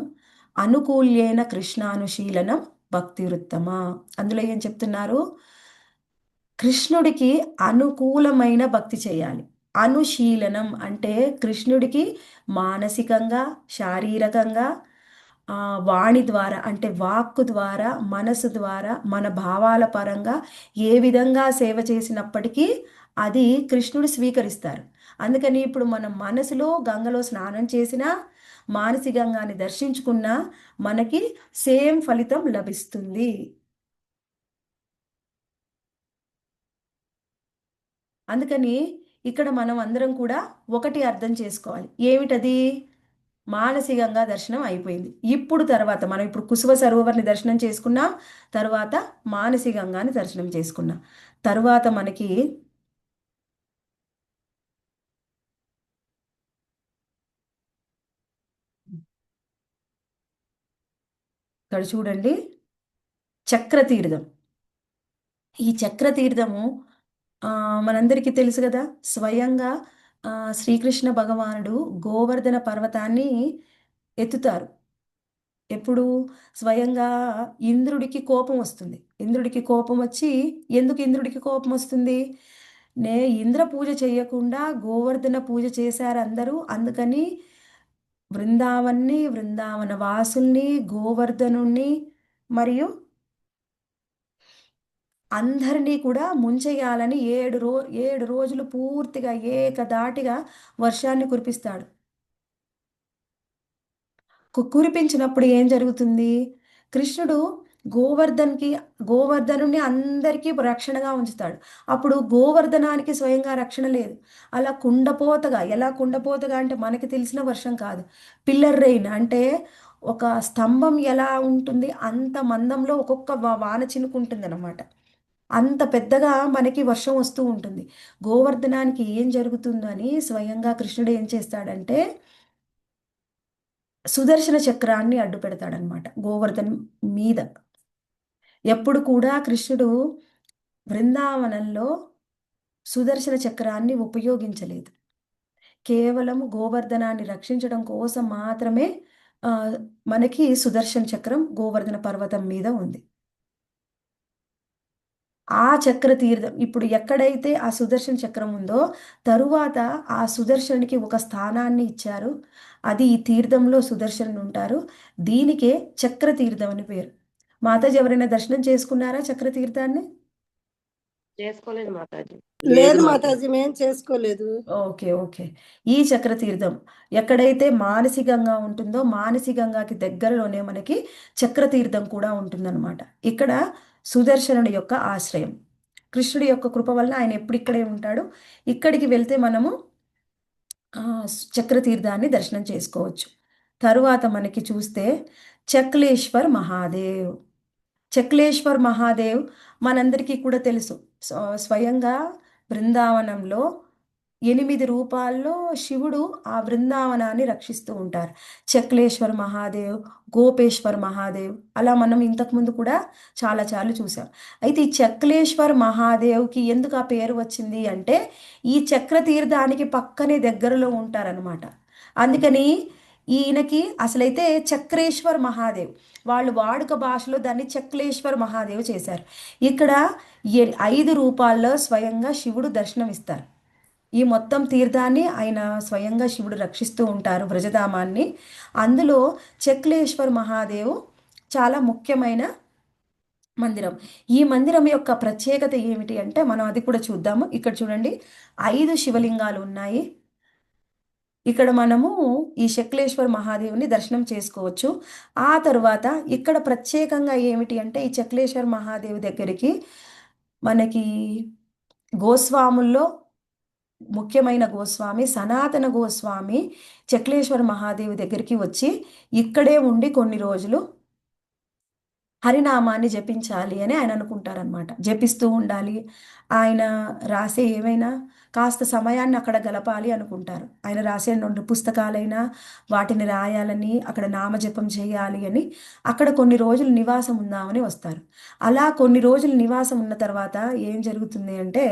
అనుకూల్యేన కృష్ణానుశీలనం భక్తి వృత్తమా. అందులో ఏం చెప్తున్నారు, కృష్ణుడికి అనుకూలమైన భక్తి చేయాలి. అనుశీలనం అంటే కృష్ణుడికి మానసికంగా, శారీరకంగా, వాణి ద్వారా అంటే వాక్కు ద్వారా, మనసు ద్వారా, మన భావాల పరంగా ఏ విధంగా సేవ చేసినప్పటికీ అది కృష్ణుడు స్వీకరిస్తారు. అందుకని ఇప్పుడు మనం మనసులో గంగలో స్నానం చేసినా, మానసి గంగాని దర్శించుకున్నా మనకి సేమ్ ఫలితం లభిస్తుంది. అందుకని ఇక్కడ మనం అందరం కూడా ఒకటి అర్థం చేసుకోవాలి, ఏమిటది, మానసికంగా దర్శనం అయిపోయింది. ఇప్పుడు తర్వాత మనం ఇప్పుడు కుసుమ సరోవర్ని దర్శనం చేసుకున్నాం, తర్వాత మానసికంగాని దర్శనం చేసుకున్నాం. తర్వాత మనకి ఇక్కడ చూడండి చక్రతీర్థం. ఈ చక్రతీర్థము మనందరికీ తెలుసు కదా, స్వయంగా శ్రీకృష్ణ భగవానుడు గోవర్ధన పర్వతాన్ని ఎత్తుతారు. ఎప్పుడు, స్వయంగా ఇంద్రుడికి కోపం వస్తుంది. ఇంద్రుడికి కోపం వచ్చి, ఎందుకు ఇంద్రుడికి కోపం వస్తుంది, ఇంద్ర పూజ చేయకుండా గోవర్ధన పూజ చేశారు అందరూ, అందుకని బృందావన్ని, బృందావన వాసుల్ని, గోవర్ధనుణ్ణి మరియు అందరినీ కూడా ముంచెయ్యాలని 7 రోజులు పూర్తిగా ఏకధాటిగా వర్షాన్ని కురిపిస్తాడు. కురిపించినప్పుడు ఏం జరుగుతుంది, కృష్ణుడు గోవర్ధనుని అందరికీ రక్షణగా ఉంచుతాడు. అప్పుడు గోవర్ధనానికి స్వయంగా రక్షణ లేదు. అలా కుండపోతగా, ఎలా కుండపోతగా అంటే మనకి తెలిసిన వర్షం కాదు, పిల్లర్ రెయిన్ అంటే ఒక స్తంభం ఎలా ఉంటుంది అంత మందంలో ఒక్కొక్క వాన చినుకుంటుంది అనమాట. అంత పెద్దగా మనకి వర్షం వస్తూ ఉంటుంది. గోవర్ధనానికి ఏం జరుగుతుందో అని స్వయంగా కృష్ణుడు ఏం చేస్తాడంటే సుదర్శన చక్రాన్ని అడ్డు పెడతాడనమాట గోవర్ధన్ మీద. ఎప్పుడు కూడా కృష్ణుడు బృందావనంలో సుదర్శన చక్రాన్ని ఉపయోగించలేదు. కేవలం గోవర్ధనాన్ని రక్షించడం కోసం మాత్రమే మనకి సుదర్శన చక్రం గోవర్ధన పర్వతం మీద ఉంది. ఆ చక్ర తీర్థం ఇప్పుడు ఎక్కడైతే ఆ సుదర్శన చక్రం ఉందో తరువాత ఆ సుదర్శనునికి ఒక స్థానాన్ని ఇచ్చారు. అది ఈ తీర్థంలో సుదర్శనుడు ఉంటారు. దీనికే చక్ర తీర్థం అని పేరు. మాతాజీ ఎవరైనా దర్శనం చేసుకున్నారా చక్ర తీర్థాన్ని? చేసుకోలేదు మాతాజీ. లేదు మాతాజీ, మేము చేసుకోలేదు. Okay, okay. ఈ చక్ర తీర్థం ఎక్కడైతే మానసికంగా ఉంటుందో మానసికంగాకి దగ్గరలోనే మనకి చక్ర తీర్థం కూడా ఉంటుందన్నమాట. ఇక్కడ సుదర్శనుడి యొక్క ఆశ్రయం. కృష్ణుడి యొక్క కృప వలన ఆయన ఎప్పుడు ఇక్కడే ఉంటాడు. ఇక్కడికి వెళ్తే మనము చక్రతీర్థాన్ని దర్శనం చేసుకోవచ్చు. తరువాత మనకి చూస్తే చక్లేశ్వర్ మహాదేవ్. చక్లేశ్వర్ మహాదేవ్ మనందరికీ కూడా తెలుసు. స్వయంగా బృందావనంలో 8 రూపాల్లో శివుడు ఆ బృందావనాన్ని రక్షిస్తూ ఉంటారు. చక్లేశ్వర్ మహాదేవ్, గోపేశ్వర్ మహాదేవ్, అలా మనం ఇంతకుముందు కూడా చాలాసార్లు చూసాం. అయితే ఈ చక్లేశ్వర్ మహాదేవ్కి ఎందుకు ఆ పేరు వచ్చింది అంటే ఈ చక్రతీర్థానికి పక్కనే దగ్గరలో ఉంటారనమాట. అందుకని ఈయనకి అసలైతే చక్రేశ్వర్ మహాదేవ్, వాళ్ళు వాడుక భాషలో దాన్ని చక్లేశ్వర్ మహాదేవ్ చేశారు. ఇక్కడ 5 రూపాల్లో స్వయంగా శివుడు దర్శనమిస్తారు. ఈ మొత్తం తీర్థాన్ని ఆయన స్వయంగా శివుడు రక్షిస్తూ ఉంటారు, బ్రజధామాన్ని. అందులో చక్లేశ్వర్ మహాదేవ్ చాలా ముఖ్యమైన మందిరం. ఈ మందిరం యొక్క ప్రత్యేకత ఏమిటి అంటే మనం అది కూడా చూద్దాము. ఇక్కడ చూడండి, 5 శివలింగాలు ఉన్నాయి. ఇక్కడ మనము ఈ శక్లేశ్వర్ మహాదేవుని దర్శనం చేసుకోవచ్చు. ఆ తర్వాత ఇక్కడ ప్రత్యేకంగా ఏమిటి అంటే ఈ చక్లేశ్వర్ మహాదేవ్ దగ్గరికి మనకి గోస్వాముల్లో ముఖ్యమైన గోస్వామి సనాతన గోస్వామి చక్లేశ్వర మహాదేవి దగ్గరికి వచ్చి ఇక్కడే ఉండి కొన్ని రోజులు హరినామాన్ని జపించాలి అని ఆయన అనుకుంటారనమాట. జపిస్తూ ఉండాలి, ఆయన రాసే ఏమైనా కాస్త సమయాన్ని అక్కడ గలపాలి అనుకుంటారు. ఆయన రాసే 2 పుస్తకాలైనా వాటిని రాయాలని, అక్కడ నామజపం చేయాలి అని అక్కడ కొన్ని రోజులు నివాసం ఉందామని వస్తారు. అలా కొన్ని రోజులు నివాసం ఉన్న తర్వాత ఏం జరుగుతుంది అంటే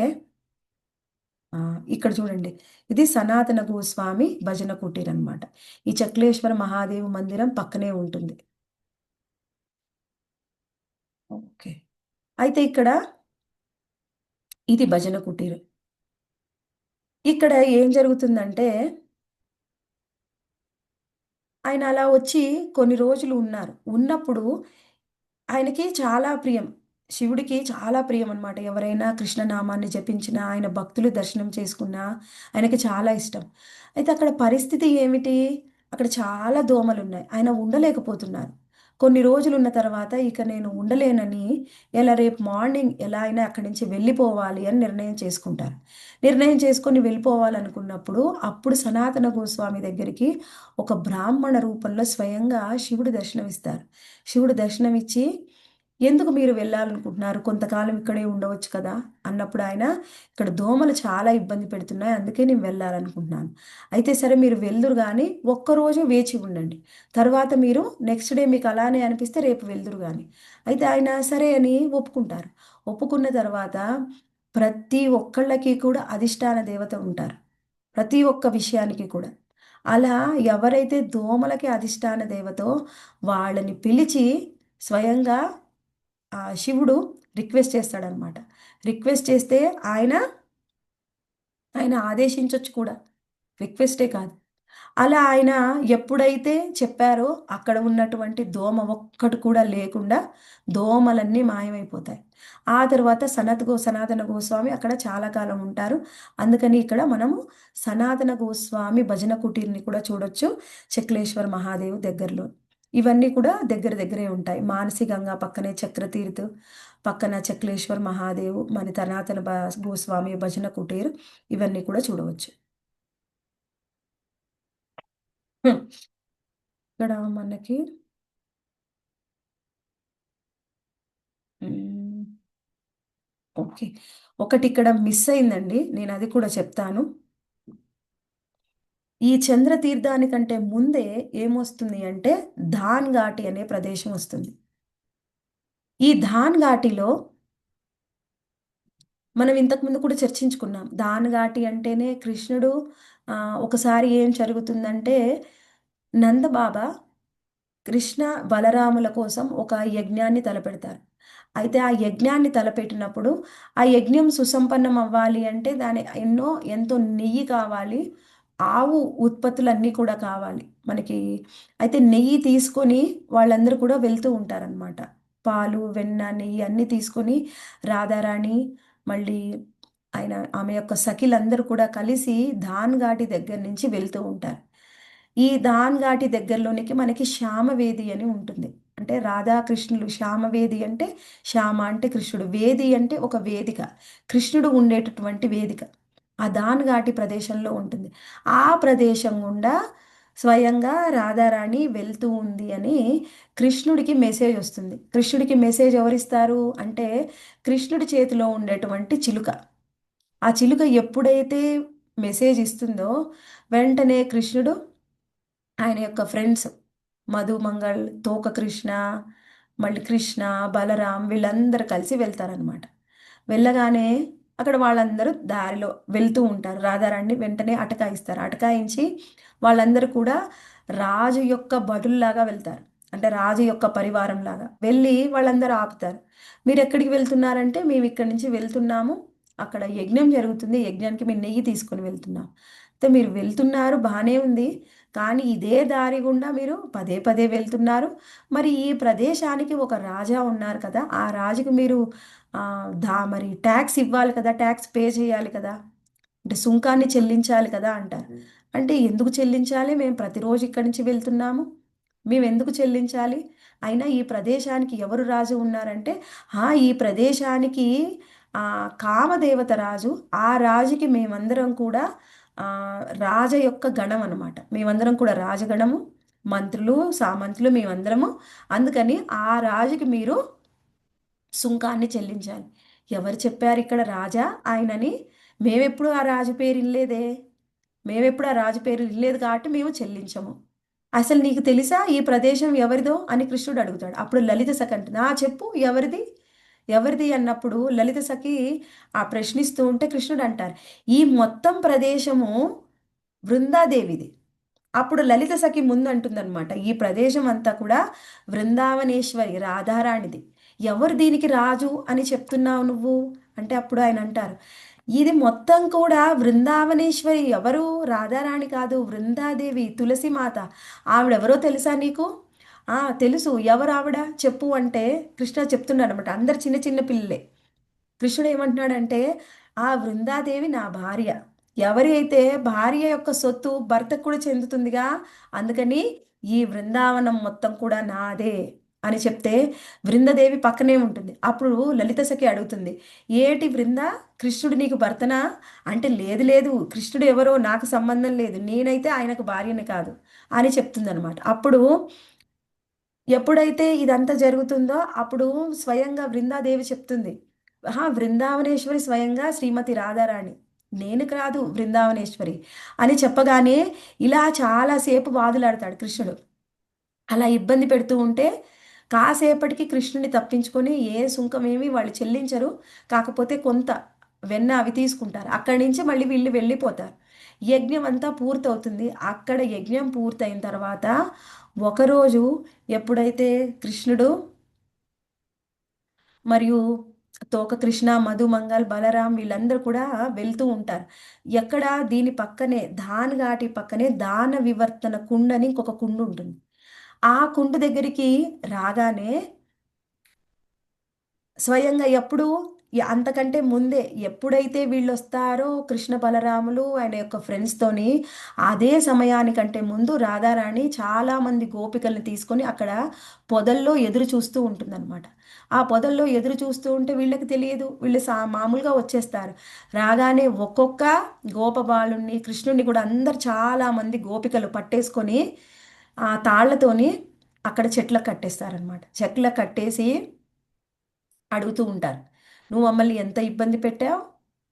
ఇక్కడ చూడండి, ఇది సనాతన గోస్వామి భజన కుటీర్ అనమాట. ఈ చక్లేశ్వర మహాదేవ్ మందిరం పక్కనే ఉంటుంది. ఓకే, అయితే ఇక్కడ ఇది భజన కుటీర్. ఇక్కడ ఏం జరుగుతుందంటే ఆయన అలా వచ్చి కొన్ని రోజులు ఉన్నారు. ఉన్నప్పుడు ఆయనకి చాలా ప్రియం, శివుడికి చాలా ప్రియం అనమాట. ఎవరైనా కృష్ణనామాన్ని జపించినా, ఆయన భక్తులు దర్శనం చేసుకున్నా ఆయనకి చాలా ఇష్టం. అయితే అక్కడ పరిస్థితి ఏమిటి? అక్కడ చాలా దోమలు ఉన్నాయి. ఆయన ఉండలేకపోతున్నారు. కొన్ని రోజులు ఉన్న తర్వాత ఇక నేను ఉండలేనని ఎలా రేపు మార్నింగ్ ఎలా అయినా అక్కడి నుంచి వెళ్ళిపోవాలి అని నిర్ణయం చేసుకుంటారు. నిర్ణయం చేసుకొని వెళ్ళిపోవాలనుకున్నప్పుడు అప్పుడు సనాతన గోస్వామి దగ్గరికి ఒక బ్రాహ్మణ రూపంలో స్వయంగా శివుడు దర్శనమిస్తారు. శివుడు దర్శనమిచ్చి ఎందుకు మీరు వెళ్ళాలనుకుంటున్నారు, కొంతకాలం ఇక్కడే ఉండవచ్చు కదా అన్నప్పుడు ఆయన ఇక్కడ దోమలు చాలా ఇబ్బంది పెడుతున్నాయి, అందుకే నేను వెళ్ళాలనుకుంటున్నాను. అయితే సరే మీరు వెళ్దురు కానీ ఒక్కరోజు వేచి ఉండండి, తర్వాత మీరు నెక్స్ట్ డే మీకు అలానే అనిపిస్తే రేపు వెళ్దురు కానీ. అయితే ఆయన సరే అని ఒప్పుకుంటారు. ఒప్పుకున్న తర్వాత ప్రతి ఒక్కళ్ళకి కూడా అధిష్టాన దేవత ఉంటారు, ప్రతి ఒక్క విషయానికి కూడా. అలా ఎవరైతే దోమలకి అధిష్టాన దేవతో వాళ్ళని పిలిచి స్వయంగా శివుడు రిక్వెస్ట్ చేస్తాడనమాట. రిక్వెస్ట్ చేస్తే ఆయన ఆదేశించవచ్చు కూడా, రిక్వెస్టే కాదు. అలా ఆయన ఎప్పుడైతే చెప్పారో అక్కడ ఉన్నటువంటి దోమ ఒక్కటి కూడా లేకుండా దోమలన్నీ మాయమైపోతాయి. ఆ తర్వాత సనాతన గోస్వామి అక్కడ చాలా కాలం ఉంటారు. అందుకని ఇక్కడ మనము సనాతన గోస్వామి భజన కుటీర్ని కూడా చూడొచ్చు చక్లేశ్వర్ మహాదేవ్ దగ్గరలో. ఇవన్నీ కూడా దగ్గరే ఉంటాయి. మానసి గంగా పక్కనే చక్రతీర్థ్, పక్కన చక్లేశ్వర్ మహాదేవ్, మన సనాతన గోస్వామి భజన కుటీర్, ఇవన్నీ కూడా చూడవచ్చు. ఇక్కడ మనకి ఓకే, ఒకటి ఇక్కడ మిస్ అయిందండి, నేను అది కూడా చెప్తాను. ఈ చంద్ర తీర్థానికంటే ముందే ఏమొస్తుంది అంటే ధాన్ ఘాటి అనే ప్రదేశం వస్తుంది. ఈ ధాన్ ఘాటిలో మనం ఇంతకుముందు కూడా చర్చించుకున్నాం. ధాన్ ఘాటి అంటేనే కృష్ణుడు ఒకసారి ఏం జరుగుతుందంటే నందబాబా కృష్ణ బలరాముల కోసం ఒక యజ్ఞాన్ని తలపెడతారు. అయితే ఆ యజ్ఞాన్ని తలపెట్టినప్పుడు ఆ యజ్ఞం సుసంపన్నం అవ్వాలి అంటే దాని ఎంతో నెయ్యి కావాలి, ఆవు ఉత్పత్తులన్నీ కూడా కావాలి మనకి. అయితే నెయ్యి తీసుకొని వాళ్ళందరూ కూడా వెళ్తూ ఉంటారనమాట. పాలు, వెన్న, నెయ్యి అన్నీ తీసుకొని రాధారాణి మళ్ళీ ఆమె యొక్క సఖిలందరూ కూడా కలిసి ధాన్ ఘాటి దగ్గర నుంచి వెళ్తూ ఉంటారు. ఈ ధాన్ ఘాటి దగ్గరలోనికి మనకి శ్యామవేది అని ఉంటుంది. అంటే అంటే రాధాకృష్ణులు, శ్యామవేది అంటే శ్యామ అంటే కృష్ణుడు, వేది అంటే ఒక వేదిక, కృష్ణుడు ఉండేటటువంటి వేదిక ఆ దాన్ఘాటి ప్రదేశంలో ఉంటుంది. ఆ ప్రదేశం గుండా స్వయంగా రాధారాణి వెళ్తూ ఉంది అని కృష్ణుడికి మెసేజ్ వస్తుంది. కృష్ణుడికి మెసేజ్ ఎవరిస్తారు అంటే కృష్ణుడి చేతిలో ఉండేటువంటి చిలుక. ఆ చిలుక ఎప్పుడైతే మెసేజ్ ఇస్తుందో వెంటనే కృష్ణుడు, ఆయన యొక్క ఫ్రెండ్స్ మధు మంగళ్, తోక కృష్ణ, మళ్ళీ కృష్ణ, బలరాం వీళ్ళందరూ కలిసి వెళ్తారనమాట. వెళ్ళగానే అక్కడ వాళ్ళందరూ దారిలో వెళ్తూ ఉంటారు. రాధారాణిని వెంటనే అటకాయిస్తారు. అటకాయించి వాళ్ళందరూ కూడా రాజు యొక్క భటుల్లాగా వెళ్తారు. అంటే రాజు యొక్క పరివారం లాగా వెళ్ళి వాళ్ళందరూ ఆపుతారు. మీరు ఎక్కడికి వెళ్తున్నారంటే మేము ఇక్కడి నుంచి వెళ్తున్నాము, అక్కడ యజ్ఞం జరుగుతుంది, యజ్ఞానికి మేము నెయ్యి తీసుకొని వెళ్తున్నాం. అయితే మీరు వెళ్తున్నారు బాగానే ఉంది, కానీ ఇదే దారి గుండా మీరు పదే పదే వెళ్తున్నారు. మరి ఈ ప్రదేశానికి ఒక రాజా ఉన్నారు కదా, ఆ రాజుకు మీరు మరి ట్యాక్స్ ఇవ్వాలి కదా, ట్యాక్స్ పే చేయాలి కదా, అంటే సుంకాన్ని చెల్లించాలి కదా అంటారు. అంటే ఎందుకు చెల్లించాలి, మేము ప్రతిరోజు ఇక్కడి నుంచి వెళ్తున్నాము, మేము ఎందుకు చెల్లించాలి, అయినా ఈ ప్రదేశానికి ఎవరు రాజు ఉన్నారంటే ఈ ప్రదేశానికి కామదేవత రాజు, ఆ రాజుకి మేమందరం కూడా రాజ యొక్క గణం అనమాట, మేమందరం కూడా రాజగణము, మంత్రులు సామంతులు మేమందరము, అందుకని ఆ రాజుకి మీరు సుంకాన్ని చెల్లించాలి. ఎవరు చెప్పారు ఇక్కడ రాజా ఆయనని, మేమెప్పుడు ఆ రాజు పేరు ఇల్లేదే, మేమెప్పుడు ఆ రాజు పేరు ఇల్లేదు కాబట్టి మేము చెల్లించము. అసలు నీకు తెలుసా ఈ ప్రదేశం ఎవరిదో అని కృష్ణుడు అడుగుతాడు. అప్పుడు లలిత సఖి అంటుంది, చెప్పు ఎవరిది ఎవరిది అన్నప్పుడు లలిత సఖి ఆ ప్రశ్నిస్తూ ఉంటే కృష్ణుడు అంటారు, ఈ మొత్తం ప్రదేశము బృందాదేవిది. అప్పుడు లలిత సఖి ముందు అంటుందన్నమాట, ఈ ప్రదేశం అంతా కూడా బృందావనేశ్వరి రాధారాణిది, ఎవరు దీనికి రాజు అని చెప్తున్నావు నువ్వు అంటే అప్పుడు ఆయన అంటారు, ఇది మొత్తం కూడా బృందావనేశ్వరి, ఎవరు రాధారాణి కాదు, బృందాదేవి తులసిమాత, ఆవిడెవరో తెలుసా నీకు, తెలుసు, ఎవరు ఆవిడ చెప్పు అంటే కృష్ణ చెప్తున్నాడు అనమాట. అందరు చిన్న చిన్న పిల్లలే. కృష్ణుడు ఏమంటున్నాడంటే ఆ బృందాదేవి నా భార్య, ఎవరి అయితే భార్య యొక్క సొత్తు భర్తకు కూడా చెందుతుందిగా, అందుకని ఈ బృందావనం మొత్తం కూడా నాదే అని చెప్తే బృందదేవి పక్కనే ఉంటుంది. అప్పుడు లలిత సఖి అడుగుతుంది, ఏటి బృంద, కృష్ణుడు నీకు భర్తనా అంటే లేదు లేదు, కృష్ణుడు ఎవరో నాకు సంబంధం లేదు, నేనైతే ఆయనకు భార్యని కాదు అని చెప్తుందనమాట. అప్పుడు ఎప్పుడైతే ఇదంతా జరుగుతుందో అప్పుడు స్వయంగా బృందాదేవి చెప్తుంది, బృందావనేశ్వరి స్వయంగా శ్రీమతి రాధారాణి, నేను కాదు బృందావనేశ్వరి అని చెప్పగానే ఇలా చాలాసేపు వాదులాడతాడు కృష్ణుడు. అలా ఇబ్బంది పెడుతూ ఉంటే కాసేపటికి కృష్ణుని తప్పించుకొని ఏ సుంకమేమి వాళ్ళు చెల్లించరు, కాకపోతే కొంత వెన్న అవి తీసుకుంటారు, అక్కడి నుంచి మళ్ళీ వీళ్ళు వెళ్ళిపోతారు. యజ్ఞం అంతా పూర్తవుతుంది. అక్కడ యజ్ఞం పూర్తయిన తర్వాత ఒకరోజు ఎప్పుడైతే కృష్ణుడు మరియు తోక కృష్ణ, మధు మంగళ్, బలరాం వీళ్ళందరూ కూడా వెళ్తూ ఉంటారు. ఎక్కడ దీని పక్కనే దాన్ఘాటి పక్కనే దాన వివర్తన కుండ అని ఇంకొక కుండు ఉంటుంది. ఆ కుండ దగ్గరికి రాగానే స్వయంగా ఎప్పుడు అంతకంటే ముందే ఎప్పుడైతే వీళ్ళు వస్తారో కృష్ణ బలరాములు ఆయన యొక్క ఫ్రెండ్స్తోని, అదే సమయానికంటే ముందు రాధారాణి చాలామంది గోపికల్ని తీసుకొని అక్కడ పొదల్లో ఎదురు చూస్తూ ఉంటుందన్నమాట. ఆ పొదల్లో ఎదురు చూస్తూ ఉంటే వీళ్ళకి తెలియదు, వీళ్ళు మామూలుగా వచ్చేస్తారు. రాగానే ఒక్కొక్క గోపబాలుని కృష్ణుడిని కూడా అందరు చాలామంది గోపికలు పట్టేసుకొని ఆ తాళ్లతోని అక్కడ చెట్లకు కట్టేస్తారనమాట. చెట్లకు కట్టేసి అడుగుతూ ఉంటారు, నువ్వు మమ్మల్ని ఎంత ఇబ్బంది పెట్టావు,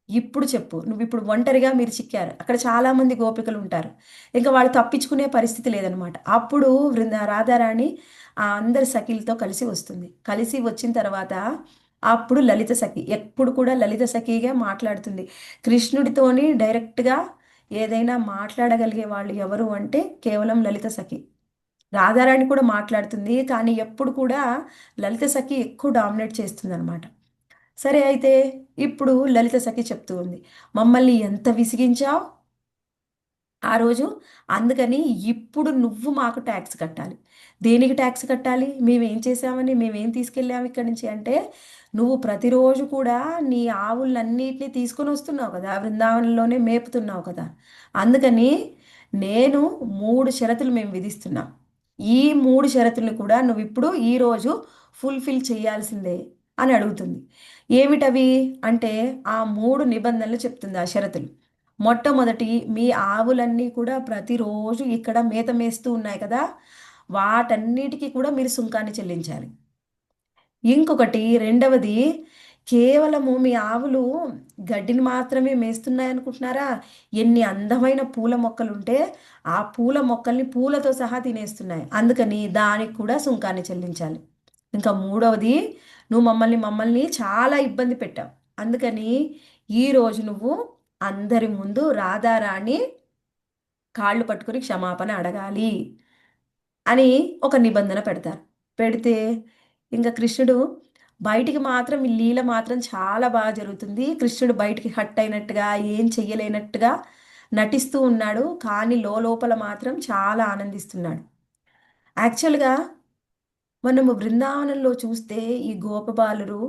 ఇప్పుడు చెప్పు, నువ్వు ఇప్పుడు ఒంటరిగా మీరు చిక్కారు, అక్కడ చాలామంది గోపికలు ఉంటారు, ఇంకా వాళ్ళు తప్పించుకునే పరిస్థితి లేదనమాట. అప్పుడు రాధారాణి ఆ అందరి సఖీలతో కలిసి వస్తుంది. కలిసి వచ్చిన తర్వాత అప్పుడు లలిత సఖి ఎప్పుడు కూడా లలిత సఖిగా మాట్లాడుతుంది. కృష్ణుడితోని డైరెక్ట్గా ఏదైనా మాట్లాడగలిగే వాళ్ళు ఎవరు అంటే కేవలం లలిత సఖి. రాధారాణి కూడా మాట్లాడుతుంది, కానీ ఎప్పుడు కూడా లలిత సఖి ఎక్కువ డామినేట్ చేస్తుంది అనమాట. సరే అయితే ఇప్పుడు లలిత సఖి చెప్తూ ఉంది, మమ్మల్ని ఎంత విసిగించావు ఆ రోజు, అందుకని ఇప్పుడు నువ్వు మాకు ట్యాక్స్ కట్టాలి. దేనికి ట్యాక్స్ కట్టాలి, మేమేం చేసామని, మేమేం తీసుకెళ్ళాము ఇక్కడి నుంచి అంటే, నువ్వు ప్రతిరోజు కూడా నీ ఆవులన్నిటినీ తీసుకొని వస్తున్నావు కదా, బృందావనంలోనే మేపుతున్నావు కదా, అందుకని నేను 3 షరతులు మేము విధిస్తున్నాం. ఈ 3 షరతులను కూడా నువ్వు ఇప్పుడు ఈ రోజు ఫుల్ఫిల్ చేయాల్సిందే అని అడుగుతుంది. ఏమిటవి అంటే ఆ 3 నిబంధనలు చెప్తుంది ఆ షరతులు. మొట్టమొదటి, మీ ఆవులన్నీ కూడా ప్రతిరోజు ఇక్కడ మేత మేస్తూ ఉన్నాయి కదా, వాటన్నిటికీ కూడా మీరు సుంకాన్ని చెల్లించాలి. ఇంకొకటి రెండవది, కేవలము మీ ఆవులు గడ్డిని మాత్రమే మేస్తున్నాయి అనుకుంటున్నారా? ఎన్ని అందమైన పూల మొక్కలుంటే ఆ పూల మొక్కల్ని పూలతో సహా తినేస్తున్నాయి. అందుకని దానికి కూడా సుంకాన్ని చెల్లించాలి. ఇంకా మూడవది, నువ్వు మమ్మల్ని చాలా ఇబ్బంది పెట్టావు. అందుకని ఈరోజు నువ్వు అందరి ముందు రాధారాణి కాళ్ళు పట్టుకుని క్షమాపణ అడగాలి అని ఒక నిబంధన పెడతారు. పెడితే ఇంకా కృష్ణుడు బయటికి మాత్రం ఈ లీల మాత్రం చాలా బాగా జరుగుతుంది. కృష్ణుడు బయటికి హట్ అయినట్టుగా ఏం చెయ్యలేనట్టుగా నటిస్తూ ఉన్నాడు, కానీ లోపల మాత్రం చాలా ఆనందిస్తున్నాడు. యాక్చువల్గా మనము బృందావనంలో చూస్తే ఈ గోపబాలురు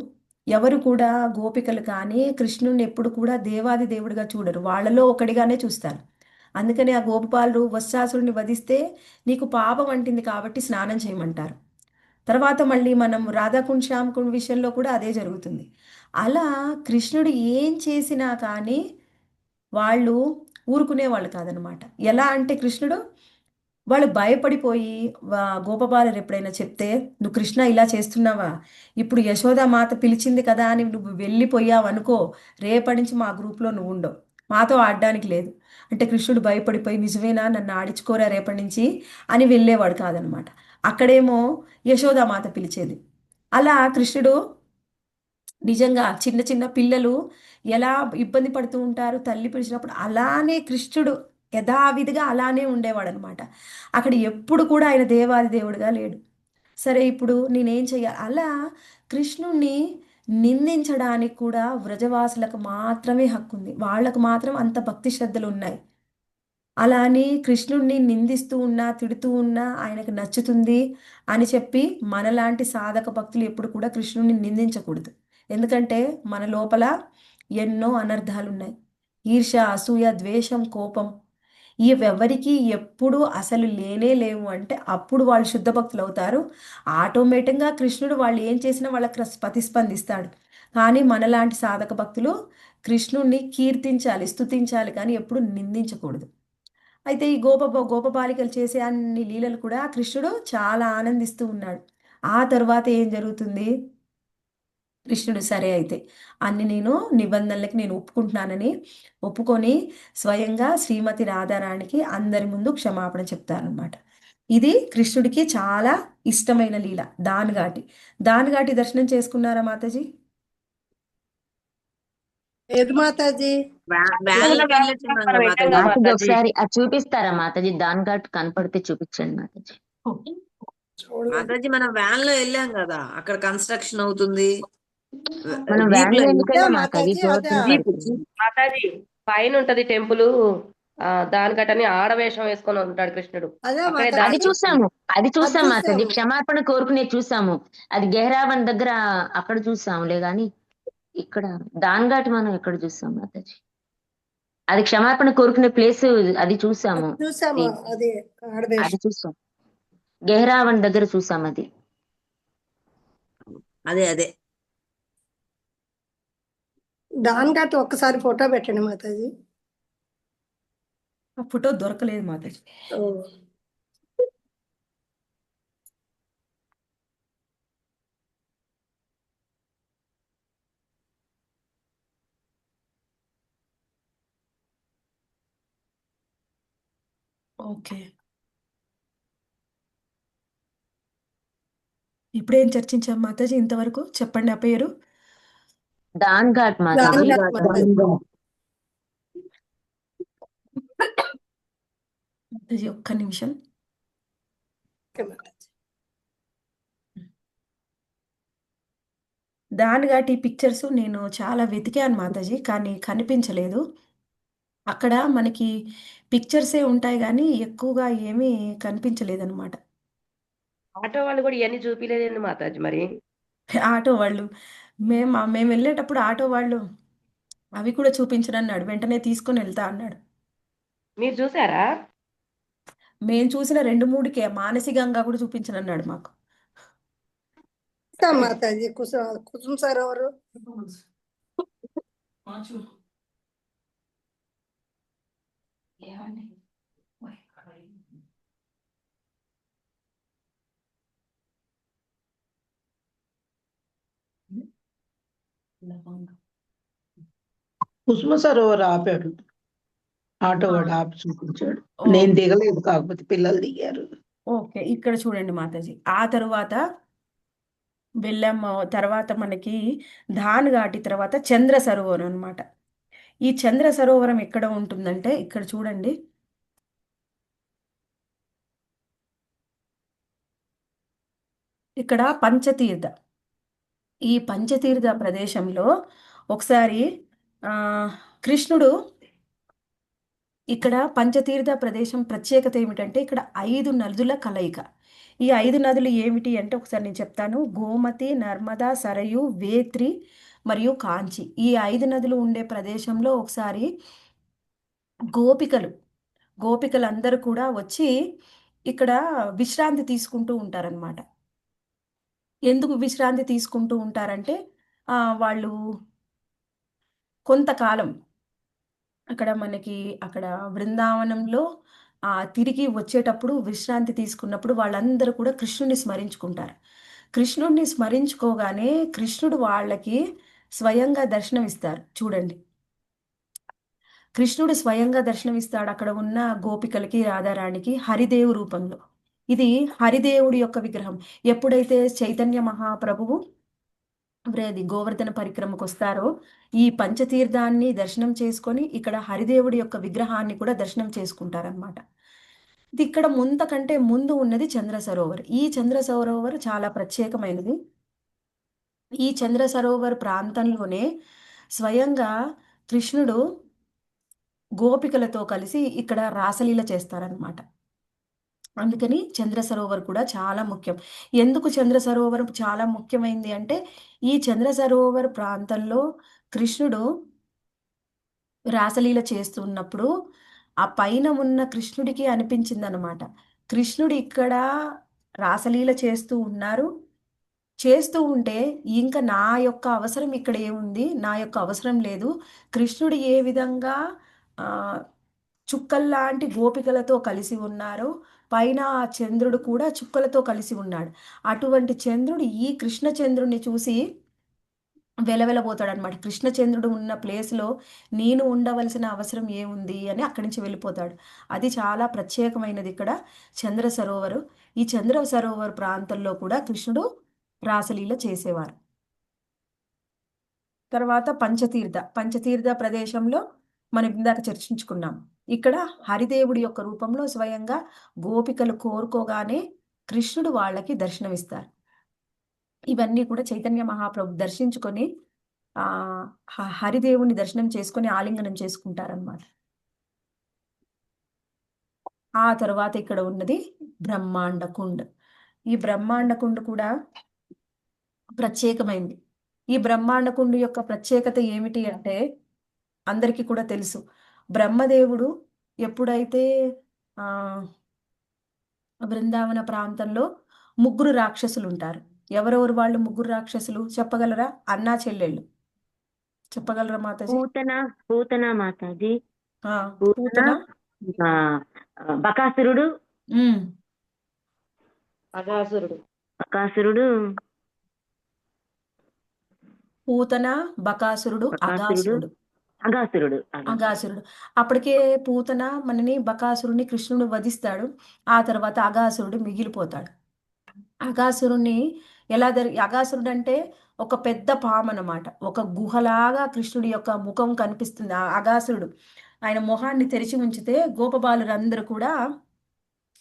ఎవరు కూడా గోపికలు కానీ కృష్ణుడిని ఎప్పుడు కూడా దేవాది దేవుడిగా చూడరు, వాళ్ళలో ఒకడిగానే చూస్తారు. అందుకని ఆ గోపబాలురు వత్సాసురుని వధిస్తే నీకు పాపం అంటింది కాబట్టి స్నానం చేయమంటారు. తర్వాత మళ్ళీ మనం రాధాకుండ్ శ్యామకుండ్ విషయంలో కూడా అదే జరుగుతుంది. అలా కృష్ణుడు ఏం చేసినా కానీ వాళ్ళు ఊరుకునేవాళ్ళు కాదనమాట. ఎలా అంటే కృష్ణుడు వాళ్ళు భయపడిపోయి గోపబాలురు ఎప్పుడైనా చెప్తే, నువ్వు కృష్ణ ఇలా చేస్తున్నావా, ఇప్పుడు యశోదామాత పిలిచింది కదా అని నువ్వు వెళ్ళిపోయావు అనుకో, రేపటి నుంచి మా గ్రూప్లో నువ్వు ఉండవు, మాతో ఆడడానికి లేదు అంటే కృష్ణుడు భయపడిపోయి నిజమేనా నన్ను ఆడించుకోరా రేపటి నుంచి అని వెళ్ళేవాడు కాదనమాట. అక్కడేమో యశోదామాత పిలిచేది. అలా కృష్ణుడు నిజంగా చిన్న చిన్న పిల్లలు ఎలా ఇబ్బంది పడుతూ ఉంటారు తల్లి పిలిచినప్పుడు, అలానే కృష్ణుడు యథావిధిగా అలానే ఉండేవాడు అనమాట. అక్కడ ఎప్పుడు కూడా ఆయన దేవాది దేవుడిగా లేడు. సరే ఇప్పుడు నేనేం చెయ్యాలి? అలా కృష్ణుణ్ణి నిందించడానికి కూడా వ్రజవాసులకు మాత్రమే హక్కు ఉంది, వాళ్ళకు మాత్రం అంత భక్తి శ్రద్ధలు ఉన్నాయి. అలా అని కృష్ణుడిని నిందిస్తూ ఉన్నా తిడుతూ ఉన్నా ఆయనకు నచ్చుతుంది అని చెప్పి మనలాంటి సాధక భక్తులు ఎప్పుడు కూడా కృష్ణుడిని నిందించకూడదు. ఎందుకంటే మన లోపల ఎన్నో అనర్థాలు ఉన్నాయి. ఈర్ష్య, అసూయ, ద్వేషం, కోపం ఇవెవరికి ఎప్పుడు అసలు లేనే లేవు అంటే అప్పుడు వాళ్ళు శుద్ధ భక్తులు అవుతారు. ఆటోమేటిక్గా కృష్ణుడు వాళ్ళు ఏం చేసినా వాళ్ళకి ప్రతిస్పందిస్తాడు. కానీ మనలాంటి సాధక భక్తులు కృష్ణుడిని కీర్తించాలి, స్తుతించాలి, కానీ ఎప్పుడు నిందించకూడదు. అయితే ఈ గోపబాలికలు చేసే అన్ని లీలలు కూడా కృష్ణుడు చాలా ఆనందిస్తూ ఉన్నాడు. ఆ తర్వాత ఏం జరుగుతుంది? కృష్ణుడు సరే అయితే అన్ని నిబంధనలకి నేను ఒప్పుకుంటున్నానని ఒప్పుకొని స్వయంగా శ్రీమతి రాధారాణికి అందరి ముందు క్షమాపణ చెప్తారనమాట. ఇది కృష్ణుడికి చాలా ఇష్టమైన లీల. దానిఘాటి దర్శనం చేసుకున్నారా మాతాజీ? ఏది మాతాజీ? వ్యాన్ లో వెళ్ళొచ్చున్నాం కదా మాతాజీ. మాతాజీ ఒకసారి అది చూపిస్తారా మాతాజీ? దాని ఘాట్ కనపడితే చూపించండి మాతాజీ. చూడలేదు. మాతాజీ మనం వ్యాన్ లో వెళ్ళాం కదా, అక్కడ కన్స్ట్రక్షన్ అవుతుంది. మనం జీప్ వ్యాన్ లో లో వెళ్ళాం. ఎందుకు వెళ్ళాం మాతాజీ, మాతాజీ? అదే. గోవర్ధన జీప్ పరిక్రమ. మాతాజీ పైన ఉంటది టెంపుల్, దానికటని ఆడవేషం వేసుకొని ఉంటాడు కృష్ణుడు. అదే అక్కడే మాతాజీ. అది చూసాము అది మాతాజీ. చూసాము. క్షమాపణ కోరుకునే చూసాము. అది గెహ్రావన్ దగ్గర అక్కడ చూసాములే గాని ఇక్కడ దాన్ఘాట్ మనం ఎక్కడ చూసాం మాతాజీ? అది క్షమాపణ కోరుకునే ప్లేస్ అది చూసాము. చూసాము. అది ఆడవేషం. అది చూసాం, గెహ్రావన్ దగ్గర చూసాం అది. అదే అదే దానికట్టు ఒక్కసారి ఫోటో పెట్టండి మాతాజీ. ఆ ఫోటో దొరకలేదు మాతాజీ. ఓ. ఓకే, ఇప్పుడేం చర్చించాం మాతాజీ ఇంతవరకు? చెప్పండి ఆ పేరు. దాన్ఘాట్ మాతాజీ. దానికట్టు మాతాజీ. మాతాజీ ఒక్క నిమిషం. ఓకే మాతాజీ. దానిఘాటి పిక్చర్స్ నేను చాలా వెతికాను మాతాజీ, కానీ కనిపించలేదు. అక్కడ మనకి పిక్చర్సే ఉంటాయి కానీ ఎక్కువగా ఏమీ కనిపించలేదన్నమాట. ఆటో వాళ్ళు కూడా ఇవన్నీ చూపిలేదండి మాతాజీ మరి. ఆటో వాళ్ళు మేము వెళ్ళేటప్పుడు ఆటో వాళ్ళు అవి కూడా చూపించనన్నాడు, వెంటనే తీసుకొని వెళ్తా అన్నాడు. మీరు చూసారా? మేము చూసిన 2-3కే మానసికంగా కూడా చూపించనన్నాడు మాకు. చూసాం మాతాజీ కుసుమ సరోవరు. కుసుమ సరోవర్ ఆపాడు, ఆటో ఆ, వాడు ఆపి చూపించాడు. ఓ నేను దిగలేదు, కాకపోతే పిల్లలు దిగారు. ఓకే, ఇక్కడ చూడండి మాతాజీ. ఆ తరువాత వెళ్ళాము. తర్వాత మనకి ధాన్ ఘాటి తర్వాత చంద్ర సరోవరం అనమాట. ఈ చంద్ర సరోవరం ఎక్కడ ఉంటుందంటే ఇక్కడ చూడండి. ఇక్కడ పంచతీర్థ, ఈ పంచతీర్థ ప్రదేశంలో ఒకసారి ఆ కృష్ణుడు, ఇక్కడ పంచతీర్థ ప్రదేశం ప్రత్యేకత ఏమిటంటే ఇక్కడ 5 నదుల కలయిక. ఈ 5 నదులు ఏమిటి అంటే ఒకసారి నేను చెప్తాను. గోమతి, నర్మదా, సరయు, వేత్రి మరియు కాంచి. ఈ 5 నదులు ఉండే ప్రదేశంలో ఒకసారి గోపికలందరూ కూడా వచ్చి ఇక్కడ విశ్రాంతి తీసుకుంటూ ఉంటారనమాట. ఎందుకు విశ్రాంతి తీసుకుంటూ ఉంటారంటే వాళ్ళు కొంతకాలం అక్కడ బృందావనంలో తిరిగి వచ్చేటప్పుడు విశ్రాంతి తీసుకున్నప్పుడు వాళ్ళందరూ కూడా కృష్ణుని స్మరించుకుంటారు. కృష్ణుడిని స్మరించుకోగానే కృష్ణుడు వాళ్ళకి స్వయంగా దర్శనమిస్తారు. చూడండి, కృష్ణుడు స్వయంగా దర్శనమిస్తాడు అక్కడ ఉన్న గోపికలకి, రాధారాణికి హరిదేవు రూపంలో. ఇది హరిదేవుడి యొక్క విగ్రహం. ఎప్పుడైతే చైతన్య మహాప్రభువు గోవర్ధన పరిక్రమకు వస్తారో ఈ పంచతీర్థాన్ని దర్శనం చేసుకొని ఇక్కడ హరిదేవుడి యొక్క విగ్రహాన్ని కూడా దర్శనం చేసుకుంటారనమాట. ఇది ఇక్కడ కంటే ముందు ఉన్నది చంద్ర సరోవర్. ఈ చంద్ర సరోవర్ చాలా ప్రత్యేకమైనది. ఈ చంద్ర సరోవర్ ప్రాంతంలోనే స్వయంగా కృష్ణుడు గోపికలతో కలిసి ఇక్కడ రాసలీల చేస్తారనమాట. అందుకని చంద్ర సరోవర్ కూడా చాలా ముఖ్యం. ఎందుకు చంద్ర సరోవరం చాలా ముఖ్యమైంది అంటే ఈ చంద్ర సరోవర్ ప్రాంతంలో కృష్ణుడు రాసలీల చేస్తున్నప్పుడు ఆ పైన ఉన్న కృష్ణుడికి అనిపించిందనమాట, కృష్ణుడు ఇక్కడ రాసలీల చేస్తూ ఉంటే ఇంకా నా యొక్క అవసరం ఇక్కడ ఏముంది, నా యొక్క అవసరం లేదు. కృష్ణుడు ఏ విధంగా ఆ చుక్కల్లాంటి గోపికలతో కలిసి ఉన్నారు, పైన ఆ చంద్రుడు కూడా చుక్కలతో కలిసి ఉన్నాడు. అటువంటి చంద్రుడు ఈ కృష్ణచంద్రుడిని చూసి వెలవెలబోతాడు అనమాట. కృష్ణచంద్రుడు ఉన్న ప్లేస్లో నేను ఉండవలసిన అవసరం ఏముంది అని అక్కడి నుంచి వెళ్ళిపోతాడు. అది చాలా ప్రత్యేకమైనది ఇక్కడ చంద్ర సరోవరు. ఈ చంద్ర సరోవర్ ప్రాంతంలో కూడా కృష్ణుడు రాసలీల చేసేవారు. తర్వాత పంచతీర్థ ప్రదేశంలో మనం ఇందాక చర్చించుకున్నాం. ఇక్కడ హరిదేవుడి యొక్క రూపంలో స్వయంగా గోపికలు కోరుకోగానే కృష్ణుడు వాళ్ళకి దర్శనమిస్తారు. ఇవన్నీ కూడా చైతన్య మహాప్రభు దర్శించుకొని హరిదేవుని దర్శనం చేసుకొని ఆలింగనం చేసుకుంటారనమాట. ఆ తర్వాత ఇక్కడ ఉన్నది బ్రహ్మాండ కుండ్. ఈ బ్రహ్మాండ కుండ్ కూడా ప్రత్యేకమైంది. ఈ బ్రహ్మాండ కుండ్ యొక్క ప్రత్యేకత ఏమిటి అంటే అందరికీ కూడా తెలుసు. బ్రహ్మదేవుడు ఎప్పుడైతే బృందావన ప్రాంతంలో 3 రాక్షసులు ఉంటారు. ఎవరెవరు వాళ్ళు 3 రాక్షసులు చెప్పగలరా? అన్నా చెల్లెళ్ళు చెప్పగలరా మాతాజీ? పూతన మాతాజీ, పూతన, బకాసురుడు, పూతన, బకాసురుడు, అగాసురుడు. అప్పటికే పూతన బకాసురుని కృష్ణుడు వధిస్తాడు. ఆ తర్వాత అగాసురుడు మిగిలిపోతాడు. అగాసురుడు అంటే ఒక పెద్ద పాము అన్నమాట. ఒక గుహలాగా కృష్ణుడి యొక్క ముఖం కనిపిస్తుంది. అగాసురుడు ఆయన మొహాన్ని తెరిచి ఉంచితే గోపబాలురందరూ కూడా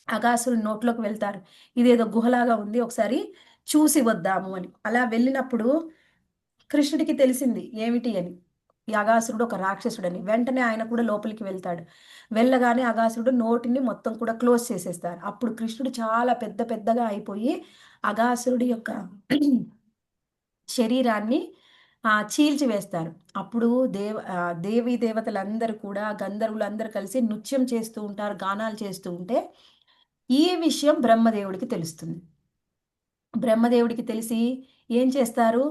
అగాసురుడి నోట్లోకి వెళ్తారు. ఇదేదో గుహలాగా ఉంది, ఒకసారి చూసి వద్దాము అని. అలా వెళ్ళినప్పుడు కృష్ణుడికి తెలిసింది ఏమిటి అని, ఈ అగాసురుడు ఒక రాక్షసుడని. వెంటనే ఆయన కూడా లోపలికి వెళ్తాడు. వెళ్ళగానే అగాసురుడు నోటిని మొత్తం కూడా క్లోజ్ చేసేస్తారు. అప్పుడు కృష్ణుడు చాలా పెద్దగా అయిపోయి అగాసురుడి యొక్క శరీరాన్ని చీల్చివేస్తారు. అప్పుడు దేవీ దేవతలందరూ కూడా, గంధర్వులందరూ కలిసి నృత్యం చేస్తూ ఉంటారు, గానాలు చేస్తూ ఉంటే ఈ విషయం బ్రహ్మదేవుడికి తెలుస్తుంది. బ్రహ్మదేవుడికి తెలిసి ఏం చేస్తారు?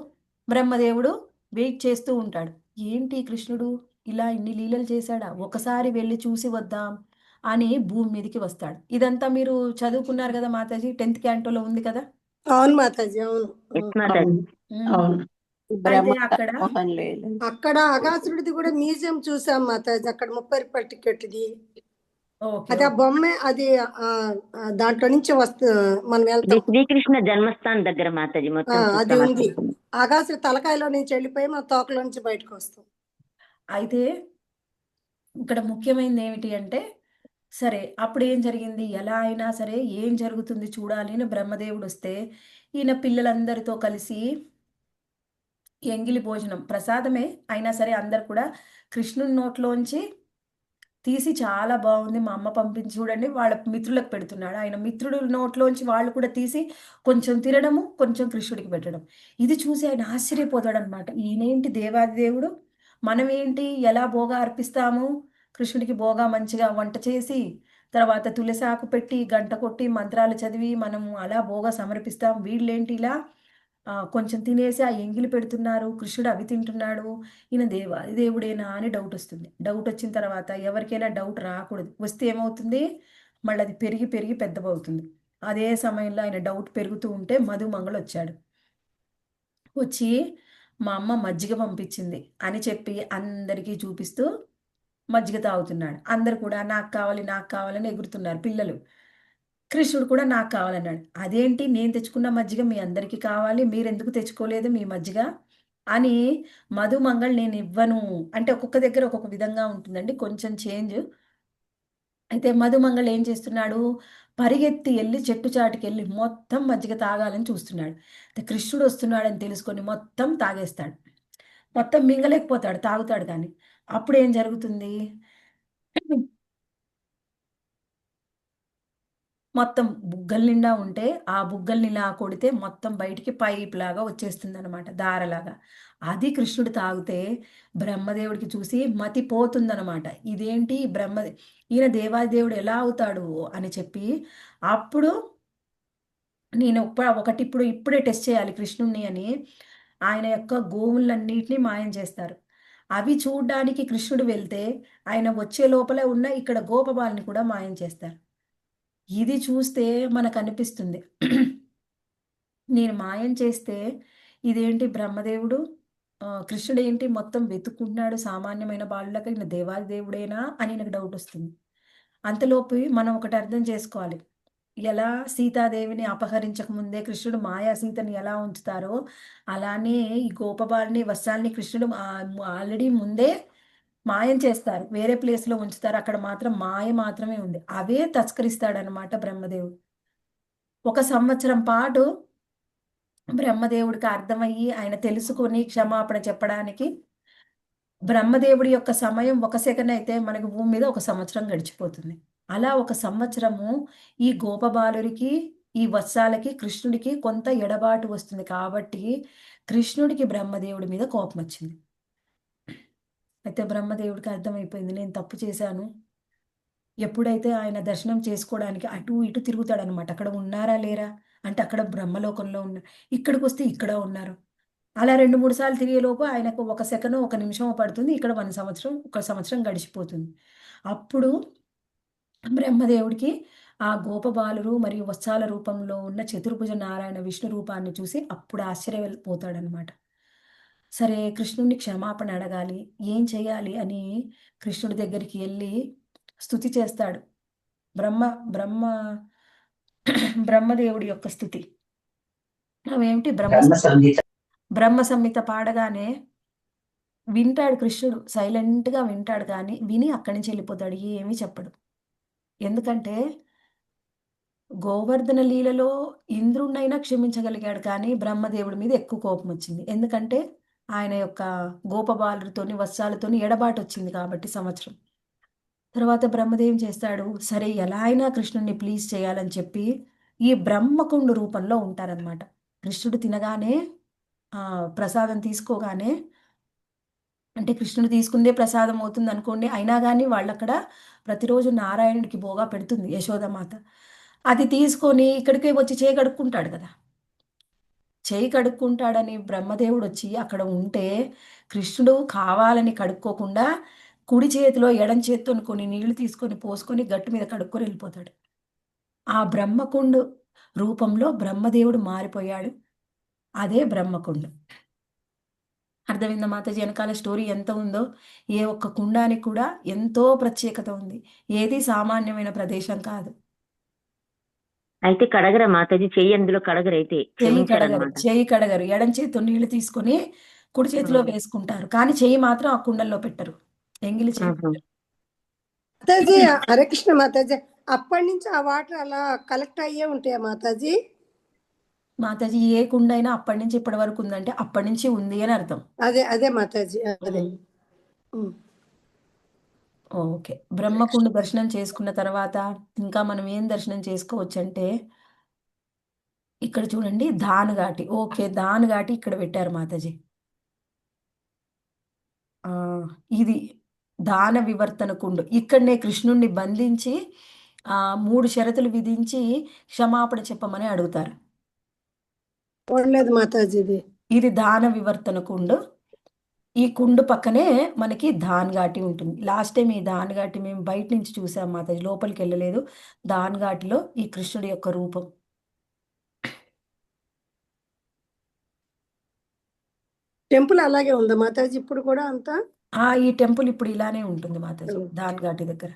బ్రహ్మదేవుడు వెయిట్ చేస్తూ ఉంటాడు. ఏంటి కృష్ణుడు ఇలా ఇన్ని లీలలు చేశాడా? ఒకసారి వెళ్ళి చూసి వద్దాం అని భూమి మీదకి వస్తాడు. ఇదంతా మీరు చదువుకున్నారు కదా మాతాజీ, 10th క్యాంటోలో ఉంది కదా. అవును మాతాజీ, అవును. ఎస్ మాతాజీ. అవును ఉమ్. అవును. అయితే బ్రహ్మ అక్కడ మోహన్ లేదు. అక్కడ అగాసురుడిది కూడా మ్యూజియం చూసాం మాతాజీ. అక్కడ 30 రూపాయల టికెట్ది. ఓకే అది ఆ బొమ్మే, అది దాంట్లో నుంచి మనం ఇది వెళ్తాం. శ్రీకృష్ణ జన్మస్థానం దగ్గర మాతాజీ మొత్తం అది చూస్తాం ఉంది. అక్కడ. అగాసురు తలకాయలో నుంచి వెళ్ళిపోయి మన తోకలో నుంచి బయటకు వస్తాం. అయితే ఇక్కడ ముఖ్యమైనది ఏమిటి అంటే, సరే అప్పుడు ఏం జరిగింది? ఎలా అయినా సరే ఏం జరుగుతుంది చూడాలి అని బ్రహ్మదేవుడు వస్తే, ఈయన పిల్లలందరితో కలిసి ఎంగిలి భోజనం ప్రసాదమే అయినా సరే అందరు కూడా కృష్ణుని నోట్లోంచి తీసి చాలా బాగుంది మా అమ్మ పంపించి చూడండి వాళ్ళ మిత్రులకు పెడుతున్నాడు. ఆయన మిత్రుడు నోట్లోంచి వాళ్ళు కూడా తీసి కొంచెం తినడము, కొంచెం కృష్ణుడికి పెట్టడం. ఇది చూసి ఆయన ఆశ్చర్యపోతాడనమాట. ఈయనేంటి దేవాది దేవుడు, మనమేంటి ఎలా భోగా అర్పిస్తాము? కృష్ణుడికి భోగా మంచిగా వంట చేసి, తర్వాత తులసాకు పెట్టి, గంట కొట్టి, మంత్రాలు చదివి మనము అలా భోగా సమర్పిస్తాం. వీళ్ళేంటి ఇలా కొంచెం తినేసి ఆ ఎంగిలి పెడుతున్నారు, కృష్ణుడు అవి తింటున్నాడు. ఈయన దేవుడేనా అని డౌట్ వస్తుంది. డౌట్ వచ్చిన తర్వాత ఎవరికైనా డౌట్ రాకూడదు. వస్తే ఏమవుతుంది? మళ్ళీ అది పెరిగి పెరిగి పెద్దదవుతుంది. అదే సమయంలో ఆయన డౌట్ పెరుగుతూ ఉంటే మధుమంగళ్ వచ్చాడు. వచ్చి మా అమ్మ మజ్జిగ పంపించింది అని చెప్పి అందరికీ చూపిస్తూ మజ్జిగ తాగుతున్నాడు. అందరు కూడా నాకు కావాలి నాకు కావాలని ఎగురుతున్నారు పిల్లలు. కృష్ణుడు కూడా నాకు కావాలన్నాడు. అదేంటి నేను తెచ్చుకున్న మజ్జిగ మీ అందరికీ కావాలి, మీరెందుకు తెచ్చుకోలేదు మీ మజ్జిగ అని మధుమంగళ్ నేను ఇవ్వను అంటే ఒక్కొక్క దగ్గర ఒక్కొక్క విధంగా ఉంటుందండి, కొంచెం చేంజ్. అయితే మధుమంగళ్ ఏం చేస్తున్నాడు? పరిగెత్తి వెళ్ళి చెట్టు చాటుకెళ్ళి మొత్తం మజ్జిగ తాగాలని చూస్తున్నాడు. అయితే కృష్ణుడు వస్తున్నాడని తెలుసుకొని మొత్తం తాగేస్తాడు. మొత్తం మింగలేకపోతాడు, తాగుతాడు కానీ. అప్పుడు ఏం జరుగుతుంది? మొత్తం బుగ్గల నిండా ఉంటే, ఆ బుగ్గల్ని ఇలా కొడితే మొత్తం బయటికి పైప్ లాగా వచ్చేస్తుందనమాట, దారలాగా. అది కృష్ణుడు తాగితే బ్రహ్మదేవుడికి చూసి మతి పోతుందనమాట. ఇదేంటి ఈయన దేవాదేవుడు ఎలా అవుతాడు అని చెప్పి, అప్పుడు నేను ఒకటి ఇప్పుడే టెస్ట్ చేయాలి కృష్ణుడిని అని ఆయన యొక్క గోవులన్నిటిని మాయం చేస్తారు. అవి చూడ్డానికి కృష్ణుడు వెళ్తే, ఆయన వచ్చే లోపలే ఉన్న ఇక్కడ గోపబాలని కూడా మాయం చేస్తారు. ఇది చూస్తే మనకనిపిస్తుంది. నేను మాయం చేస్తే ఇదేంటి బ్రహ్మదేవుడు, కృష్ణుడేంటి మొత్తం వెతుక్కుంటున్నాడు సామాన్యమైన బాలులకి, ఈయన దేవాది దేవుడేనా అని నాకు డౌట్ వస్తుంది. అంతలోపు మనం ఒకటి అర్థం చేసుకోవాలి. ఎలా సీతాదేవిని అపహరించక ముందే కృష్ణుడు మాయా సీతని ఎలా ఉంచుతారో, అలానే ఈ గోపబాలని వస్త్రాల్ని కృష్ణుడు ఆల్రెడీ ముందే మాయం చేస్తారు. వేరే ప్లేస్‌లో ఉంచుతారు. అక్కడ మాత్రం మాయ మాత్రమే ఉంది. అవే తస్కరిస్తాడనమాట బ్రహ్మదేవుడు. 1 సంవత్సరం పాటు బ్రహ్మదేవుడికి అర్థమయ్యి, ఆయన తెలుసుకొని క్షమాపణ చెప్పడానికి బ్రహ్మదేవుడి యొక్క సమయం 1 సెకన్ అయితే మనకు భూమి మీద 1 సంవత్సరం గడిచిపోతుంది. అలా 1 సంవత్సరము ఈ గోపబాలురికి, ఈ వత్సాలకి, కృష్ణుడికి కొంత ఎడబాటు వస్తుంది కాబట్టి కృష్ణుడికి బ్రహ్మదేవుడి మీద కోపమొచ్చింది. అయితే బ్రహ్మదేవుడికి అర్థమైపోయింది నేను తప్పు చేశాను. ఎప్పుడైతే ఆయన దర్శనం చేసుకోవడానికి అటు ఇటు తిరుగుతాడనమాట. అక్కడ ఉన్నారా లేరా? అంటే అక్కడ బ్రహ్మలోకంలో ఇక్కడికొస్తే ఇక్కడ ఉన్నారు. అలా 2, 3 సార్లు తిరిగేలోపు ఆయనకు 1 సెకనో, 1 నిమిషమో పడుతుంది. ఇక్కడ 1 సంవత్సరం గడిచిపోతుంది. అప్పుడు బ్రహ్మదేవుడికి ఆ గోపబాలురు మరియు వత్సాల రూపంలో ఉన్న చతుర్భుజ నారాయణ విష్ణు రూపాన్ని చూసి అప్పుడు ఆశ్చర్యపోతాడనమాట. సరే కృష్ణుడిని క్షమాపణ అడగాలి, ఏం చేయాలి అని కృష్ణుడి దగ్గరికి వెళ్ళి స్తుతి చేస్తాడు. బ్రహ్మ బ్రహ్మ బ్రహ్మదేవుడి యొక్క స్తుతి. అవేమిటి బ్రహ్మ సంహిత పాడగానే వింటాడు కృష్ణుడు. సైలెంట్‌గా వింటాడు కానీ, విని అక్కడి నుంచి వెళ్ళిపోతాడు. ఏమీ చెప్పడు. ఎందుకంటే, గోవర్ధన లీలలో ఇంద్రుడినైనా క్షమించగలిగాడు కానీ, బ్రహ్మదేవుడి మీద ఎక్కువ కోపమొచ్చింది. ఎందుకంటే, ఆయన యొక్క గోపబాలుడితోని, వత్సాలతోని ఎడబాటొచ్చింది కాబట్టి సంవత్సరం. తర్వాత బ్రహ్మదేవ్ ఏం చేస్తాడు, సరే ఎలా అయినా కృష్ణుడిని ప్లీజ్ చేయాలని చెప్పి, ఈ బ్రహ్మకుండు రూపంలో ఉంటారనమాట. కృష్ణుడు తినగానే ప్రసాదం తీసుకోగానే అంటే కృష్ణుడు తీసుకుందే ప్రసాదం అవుతుందనుకోండి. అయినా గాని వాళ్ళక్కడ ప్రతిరోజు నారాయణుడికి భోగా పెడుతుంది యశోదమాత. అది తీసుకొని ఇక్కడికి వచ్చి చేయి కడుక్కుంటాడు కదా. చేయి కడుక్కుంటాడని బ్రహ్మదేవుడు వచ్చి అక్కడ ఉంటే కృష్ణుడు కావాలని కడుక్కోకుండా కుడి చేతిలో ఎడం చేత్తో కొన్ని నీళ్లు తీసుకొని పోసుకొని గట్టు మీద కడుక్కొని వెళ్ళిపోతాడు. ఆ బ్రహ్మకుండు రూపంలో బ్రహ్మదేవుడు మారిపోయాడు. అదే బ్రహ్మకుండు. అర్థమైందా మాతాజీ? వెనకాల స్టోరీ ఎంత ఉందో. ఏ ఒక్క కుండానికి కూడా ఎంతో ప్రత్యేకత ఉంది. ఏది సామాన్యమైన ప్రదేశం కాదు. అయితే కడగరా మాతాజీ? చెయ్యి అందులో కడగరైతే చెయ్యి కడగరు, క్షమించారనమాట. చెయ్యి కడగరు. ఎడం చేతితో నీళ్లు తీసుకొని కుడి చేతిలో వేసుకుంటారు. కానీ చెయ్యి మాత్రం ఆ కుండల్లో పెట్టరు. ఎంగిలి చెయ్యి పెట్టరు. మాతాజీ హరే కృష్ణ మాతాజీ, అప్పటి నుంచి ఆ వాటర్ అలా కలెక్ట్ అయ్యే ఉంటాయా మాతాజీ? మాతాజీ ఏ కుండ అయినా అప్పటి నుంచి ఇప్పటి వరకు ఉందంటే అప్పటి నుంచి ఉంది అని అర్థం. అదే అదే మాతాజీ, అదే. ఉమ్. ఓకే. బ్రహ్మకుండ దర్శనం చేసుకున్న తర్వాత ఇంకా మనం ఏం దర్శనం చేసుకోవచ్చు అంటే ఇక్కడ చూడండి ధానుఘాటి. ఓకే, ధానుఘాటి ఇక్కడ పెట్టారు మాతాజీ. ఆ, ఇది దాన వివర్తన కుండు. ఇక్కడనే కృష్ణుణ్ణి బంధించి 3 షరతులు విధించి క్షమాపణ చెప్పమని అడుగుతారు. చూడలేదు మాతాజీ ఇది. ఇది దాన వివర్తన కుండు. ఈ కుండు పక్కనే మనకి ధాన్ ఘాటి ఉంటుంది. లాస్ట్ టైం ఈ ధాన్ ఘాటి మేము బయట నుంచి చూసాం మాతాజీ, లోపలికి వెళ్ళలేదు. ధాన్ ఘాటిలో ఈ కృష్ణుడి యొక్క రూపం. టెంపుల్ అలాగే ఉందా మాతాజీ ఇప్పుడు కూడా అంతా? ఈ టెంపుల్ ఇప్పుడు ఇలానే ఉంటుంది మాతాజీ, ధాన్ ఘాటి దగ్గర.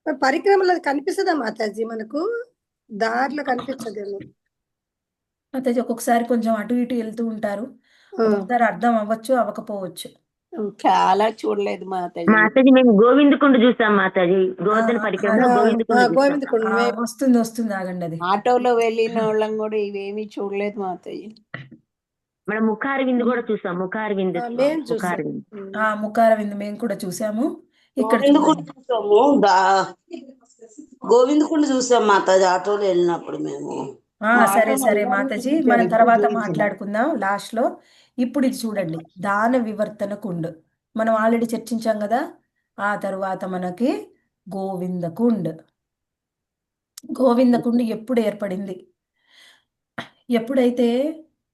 మరి పరిక్రమలో అది కనిపిస్తుందా మాతాజీ? మనకు దారిలో కనిపించదేమో. మాతాజీ ఒక్కొక్కసారి కొంచెం అటు ఇటు వెళ్తూ ఉంటారు. ఒక్కొక్కసారి అర్థం అవ్వచ్చు, అవ్వకపోవచ్చు. చాలా చూడలేదు మాతాజీ. మాతాజీ మేము గోవిందకుండ చూసాం మాతాజీ. గోవర్ధన ఆ, పరిక్రమలో అది గోవిందకుండ చూసాం. గోవిందకుండ వస్తుంది వస్తుంది, ఆగండి. అది ఆటోలో వెళ్ళిన వాళ్ళం కూడా ఇవేమీ చూడలేదు మాతాజీ. మనం ముఖారి విందు కూడా చూసాం. ముఖారి విందు, మేము చూసాం. ముఖారి విందు. ముఖార విందు మేము కూడా చూసాము. ఇక్కడ గోవిందకుండ చూడండి. చూసాము. గోవిందకుండ చూసాం మాతాజీ ఆటోలో వెళ్ళినప్పుడు మేము. సరే సరే మాతాజీ, మనం తర్వాత మాట్లాడుకుందాం లాస్ట్ లో. ఇప్పుడు ఇది చూడండి, దాన వివర్తన కుండ్ మనం ఆల్రెడీ చర్చించాం కదా. ఆ తరువాత మనకి గోవిందకుండ్. గోవిందకుండ్ ఎప్పుడు ఏర్పడింది? ఎప్పుడైతే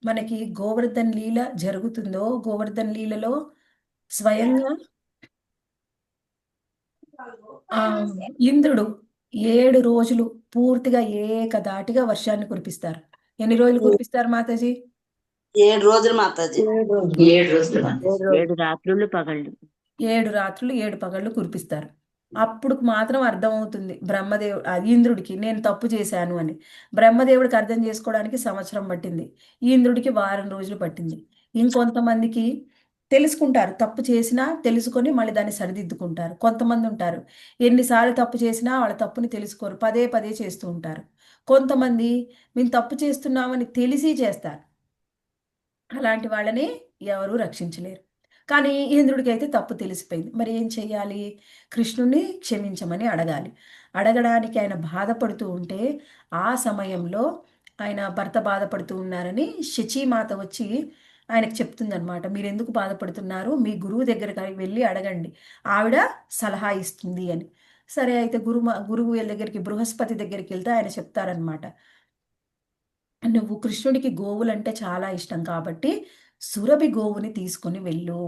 మనకి గోవర్ధన్ లీల జరుగుతుందో, గోవర్ధన్ లీలలో స్వయంగా ఇంద్రుడు 7 రోజులు పూర్తిగా ఏకధాటిగా వర్షాన్ని కురిపిస్తారు. ఎన్ని రోజులు కురిపిస్తారు మాతాజీ? 7 రోజులు మాతాజీ. 7 రాత్రులు పగళ్ళు. 7 రాత్రులు 7 పగళ్ళు కురిపిస్తారు. అప్పుడు మాత్రం అర్థమవుతుంది ఇంద్రుడికి నేను తప్పు చేశాను అని. బ్రహ్మదేవుడికి అర్థం చేసుకోవడానికి సంవత్సరం పట్టింది. ఇంద్రుడికి వారం రోజులు పట్టింది. ఇంకొంతమందికి తెలుసుకుంటారు, తప్పు చేసినా తెలుసుకొని మళ్ళీ దాన్ని సరిదిద్దుకుంటారు. కొంతమంది ఉంటారు ఎన్నిసార్లు తప్పు చేసినా వాళ్ళ తప్పుని తెలుసుకోరు, పదే పదే చేస్తూ ఉంటారు. కొంతమంది మేము తప్పు చేస్తున్నామని తెలిసి చేస్తారు. అలాంటి వాళ్ళని ఎవరూ రక్షించలేరు. కానీ ఇంద్రుడికి అయితే తప్పు తెలిసిపోయింది. మరి ఏం చెయ్యాలి? కృష్ణుణ్ణి క్షమించమని అడగాలి. అడగడానికి ఆయన బాధపడుతూ ఉంటే ఆ సమయంలో ఆయన భర్త బాధపడుతూ ఉన్నారని శచీమాత వచ్చి ఆయనకు చెప్తుందనమాట. మీరు ఎందుకు బాధపడుతున్నారు? మీ గురువు దగ్గరికి వెళ్ళి అడగండి, ఆవిడ సలహా ఇస్తుంది అని. సరే అయితే గురువు దగ్గరికి, బృహస్పతి దగ్గరికి వెళ్తే ఆయన చెప్తారనమాట, నువ్వు కృష్ణుడికి గోవులంటే చాలా ఇష్టం కాబట్టి సురభి గోవుని తీసుకొని వెళ్ళు.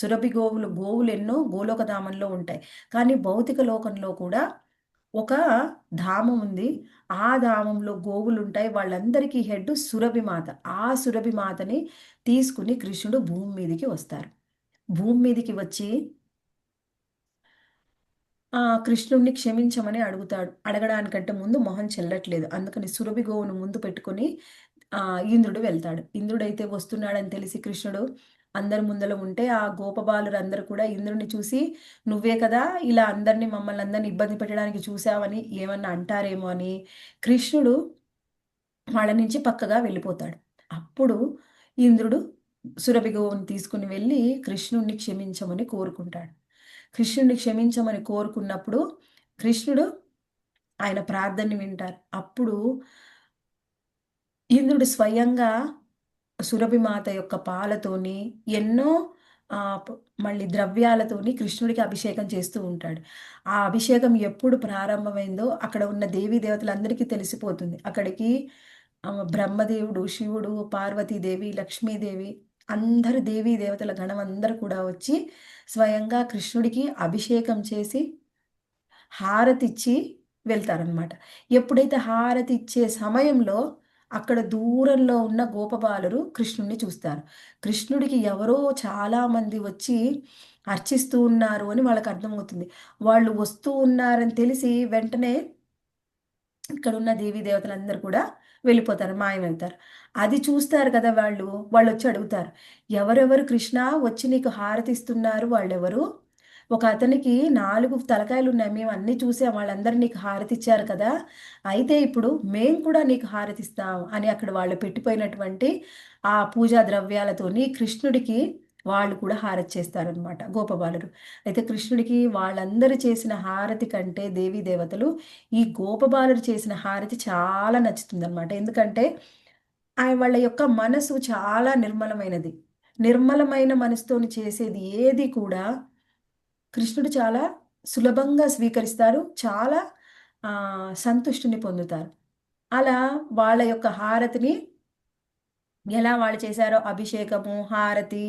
సురభి గోవులు ఎన్నో గోలోకధామంలో ఉంటాయి. కానీ భౌతిక లోకంలో కూడా ఒక ధామం ఉంది. ఆ ధామంలో గోవులు ఉంటాయి. వాళ్ళందరికీ హెడ్ సురభి మాత. ఆ సురభి మాతని తీసుకుని కృష్ణుడు భూమి మీదకి వస్తారు. భూమి మీదకి వచ్చి కృష్ణుడిని క్షమించమని అడుగుతాడు. అడగడానికంటే ముందు మొహం చెల్లట్లేదు. అందుకని సురభి గోవును ముందు పెట్టుకొని ఇంద్రుడు వెళ్తాడు. ఇంద్రుడైతే వస్తున్నాడని తెలిసి కృష్ణుడు అందరి ముందర ఉంటే ఆ గోపబాలురు అందరూ కూడా ఇంద్రుడిని చూసి నువ్వే కదా ఇలా మమ్మల్ని అందరిని ఇబ్బంది పెట్టడానికి చూసావని ఏమన్నా అంటారేమో అని కృష్ణుడు వాళ్ళ నుంచి పక్కగా వెళ్ళిపోతాడు. అప్పుడు ఇంద్రుడు సురభి గోవుని తీసుకుని వెళ్ళి కృష్ణుడిని క్షమించమని కోరుకుంటాడు. కృష్ణుడిని క్షమించమని కోరుకున్నప్పుడు కృష్ణుడు ఆయన ప్రార్థనని వింటారు. అప్పుడు ఇంద్రుడు స్వయంగా సురభి మాత యొక్క పాలతోని ఎన్నో ఆ, ప- మళ్ళీ ద్రవ్యాలతోని కృష్ణుడికి అభిషేకం చేస్తూ ఉంటాడు. ఆ అభిషేకం ఎప్పుడు ప్రారంభమైందో అక్కడ ఉన్న దేవీ దేవతలందరికీ తెలిసిపోతుంది. అక్కడికి బ్రహ్మదేవుడు, శివుడు, పార్వతీదేవి, లక్ష్మీదేవి, అందరు దేవీ దేవతల గణం అందరూ కూడా వచ్చి స్వయంగా కృష్ణుడికి అభిషేకం చేసి హారతిచ్చి వెళ్తారనమాట. ఎప్పుడైతే హారతి ఇచ్చే సమయంలో అక్కడ దూరంలో ఉన్న గోపబాలురు కృష్ణుడిని చూస్తారు. కృష్ణుడికి ఎవరో చాలా మంది వచ్చి అర్చిస్తూ ఉన్నారు అని వాళ్ళకి అర్థమవుతుంది. వాళ్ళు వస్తూ ఉన్నారని తెలిసి వెంటనే ఇక్కడ ఉన్న దేవీ దేవతలందరూ కూడా వెళ్ళిపోతారు, మాయమవుతారు. అది చూస్తారు కదా వాళ్ళు. వాళ్ళు వచ్చి అడుగుతారు, ఎవరెవరు కృష్ణ వచ్చి నీకు హారతి ఇస్తున్నారు, వాళ్ళెవరు? ఒక అతనికి 4 తలకాయలు ఉన్నాయి, మేము అన్ని చూసాం, వాళ్ళందరూ నీకు హారతి ఇచ్చారు కదా, అయితే ఇప్పుడు మేం కూడా నీకు హారతి ఇస్తాం అని అక్కడ వాళ్ళు పెట్టిపోయినటువంటి ఆ పూజా ద్రవ్యాలతోని కృష్ణుడికి వాళ్ళు కూడా హారతి చేస్తారనమాట గోపబాలురు. అయితే కృష్ణుడికి వాళ్ళందరూ చేసిన హారతి కంటే దేవీ దేవతలు ఈ గోపబాలురు చేసిన హారతి చాలా నచ్చుతుంది అనమాట. ఎందుకంటే వాళ్ళ యొక్క మనసు చాలా నిర్మలమైనది. నిర్మలమైన మనసుతోని చేసేది ఏది కూడా కృష్ణుడు చాలా సులభంగా స్వీకరిస్తారు. చాలా సంతుష్టిని పొందుతారు. అలా వాళ్ళ యొక్క హారతిని ఎలా వాళ్ళు చేశారో అభిషేకము, హారతి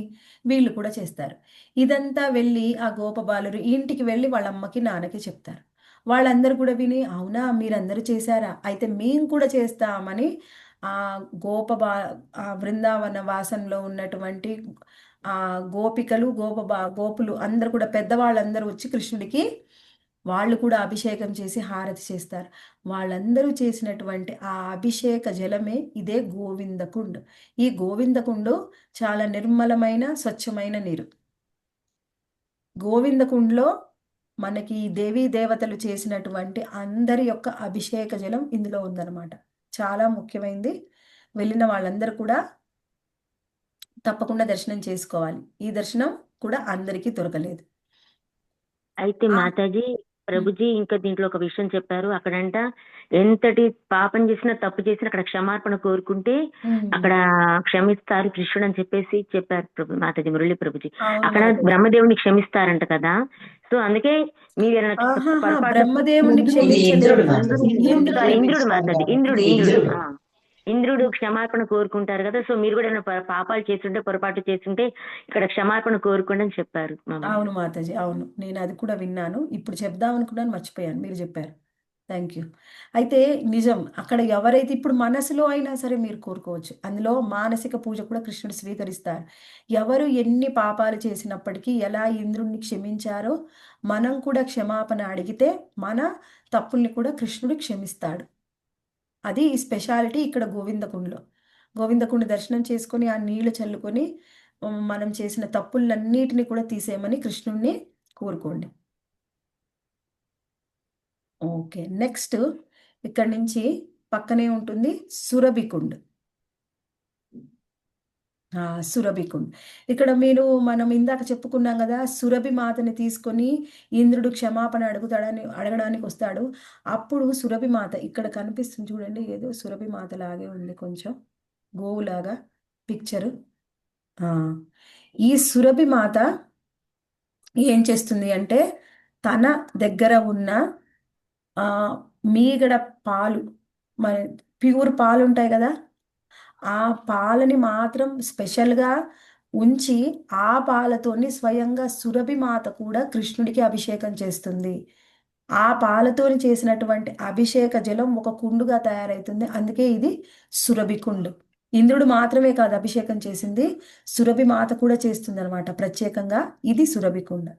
వీళ్ళు కూడా చేస్తారు. ఇదంతా వెళ్ళి ఆ గోపబాలురు ఇంటికి వెళ్ళి వాళ్ళ అమ్మకి, నాన్నకి చెప్తారు. వాళ్ళందరూ కూడా విని, అవునా మీరందరూ చేశారా? అయితే మేము కూడా చేస్తామని ఆ గోపబా బృందావన వాసంలో ఉన్నటువంటి గోపికలు, గోపులు అందరూ కూడా పెద్దవాళ్ళందరూ వచ్చి కృష్ణుడికి వాళ్ళు కూడా అభిషేకం చేసి హారతి చేస్తారు. వాళ్ళందరూ చేసినటువంటి ఆ అభిషేక జలమే ఇదే గోవిందకుండ్. ఈ గోవిందకుండు చాలా నిర్మలమైన స్వచ్ఛమైన నీరు. గోవిందకుండ్లో మనకి ఈ దేవీ దేవతలు చేసినటువంటి అందరి యొక్క అభిషేక జలం ఇందులో ఉందన్నమాట. చాలా ముఖ్యమైనది. వెళ్ళిన వాళ్ళందరూ కూడా తప్పకుండా దర్శనం చేసుకోవాలి. ఈ దర్శనం కూడా అందరికీ దొరకలేదు. అయితే ఆ, మాతాజీ ప్రభుజీ ఇంకా దీంట్లో ఒక విషయం చెప్పారు. అక్కడంట ఎంతటి పాపం చేసినా తప్పు చేసినా అక్కడ క్షమాపణ కోరుకుంటే ఉమ్, అక్కడ క్షమిస్తారు కృష్ణుడు అని చెప్పేసి చెప్పారు ప్రభు మాతాజీ మురళి ప్రభుజీ. అవును అక్కడ మాతాజీ. బ్రహ్మదేవుని క్షమిస్తారంట కదా. సో అందుకే మీరు ఏదైనా ఆహాహా, పొరపాటు బ్రహ్మదేవుని ఇది క్షమించలేదు. ఇంద్రుడు మాతాజీ. ఇంద్రుడిని సారీ ఇంద్రుడు క్షమిస్తారు మాతాజీ, కాబట్టి ఇంద్రుడు ఇది ఇంద్రుడు ఇంద్రుడు. ఇంద్రుడు క్షమాపణ కోరుకుంటారు కదా. సో మీరు కూడా ఏమైనా పాపాలు చేస్తుంటే పొరపాటు చేస్తుంటే ఇక్కడ క్షమాపణ కోరుకోండి అని చెప్పారు మమ్మల్ని. అవును మాతాజీ, అవును, నేను అది కూడా విన్నాను. ఇప్పుడు చెప్దాం అనుకున్నాను, మర్చిపోయాను, మీరు చెప్పారు. Thank you. అయితే నిజం, అక్కడ ఎవరైతే ఇప్పుడు మనసులో అయినా సరే మీరు కోరుకోవచ్చు. అందులో మానసిక పూజ కూడా కృష్ణుడు స్వీకరిస్తారు. ఎవరు ఎన్ని పాపాలు చేసినప్పటికీ ఎలా ఇంద్రుణ్ణి క్షమించారో మనం కూడా క్షమాపణ అడిగితే మన తప్పుల్ని కూడా కృష్ణుడు క్షమిస్తాడు. అది ఈ స్పెషాలిటీ ఇక్కడ గోవిందకుండలో. గోవిందకుండ దర్శనం చేసుకొని ఆ నీళ్లు చల్లుకొని మనం చేసిన తప్పులన్నిటిని కూడా తీసేయమని కృష్ణుణ్ణి కోరుకోండి. ఓకే, నెక్స్ట్ ఇక్కడ నుంచి పక్కనే ఉంటుంది సురభికుండ్. సురభికుండ్. ఇక్కడ మనం ఇందాక చెప్పుకున్నాం కదా, సురభి మాతని తీసుకొని ఇంద్రుడు క్షమాపణ అడగడానికి వస్తాడు. అప్పుడు సురభి మాత ఇక్కడ కనిపిస్తుంది చూడండి, ఏదో సురభి మాత లాగే ఉంది, కొంచెం గోవులాగా పిక్చరు. ఈ సురభి మాత ఏం చేస్తుంది అంటే తన దగ్గర ఉన్న మీగడ పాలు, మన ప్యూర్ పాలు ఉంటాయి కదా, ఆ పాలని మాత్రం స్పెషల్గా ఉంచి ఆ పాలతోని స్వయంగా సురభి మాత కూడా కృష్ణుడికి అభిషేకం చేస్తుంది. ఆ పాలతోని చేసినటువంటి అభిషేక జలం ఒక కుండుగా తయారవుతుంది. అందుకే ఇది సురభి కుండు. ఇంద్రుడు మాత్రమే కాదు అభిషేకం చేసింది, సురభి మాత కూడా చేస్తుంది అనమాట ప్రత్యేకంగా. ఇది సురభి కుండ.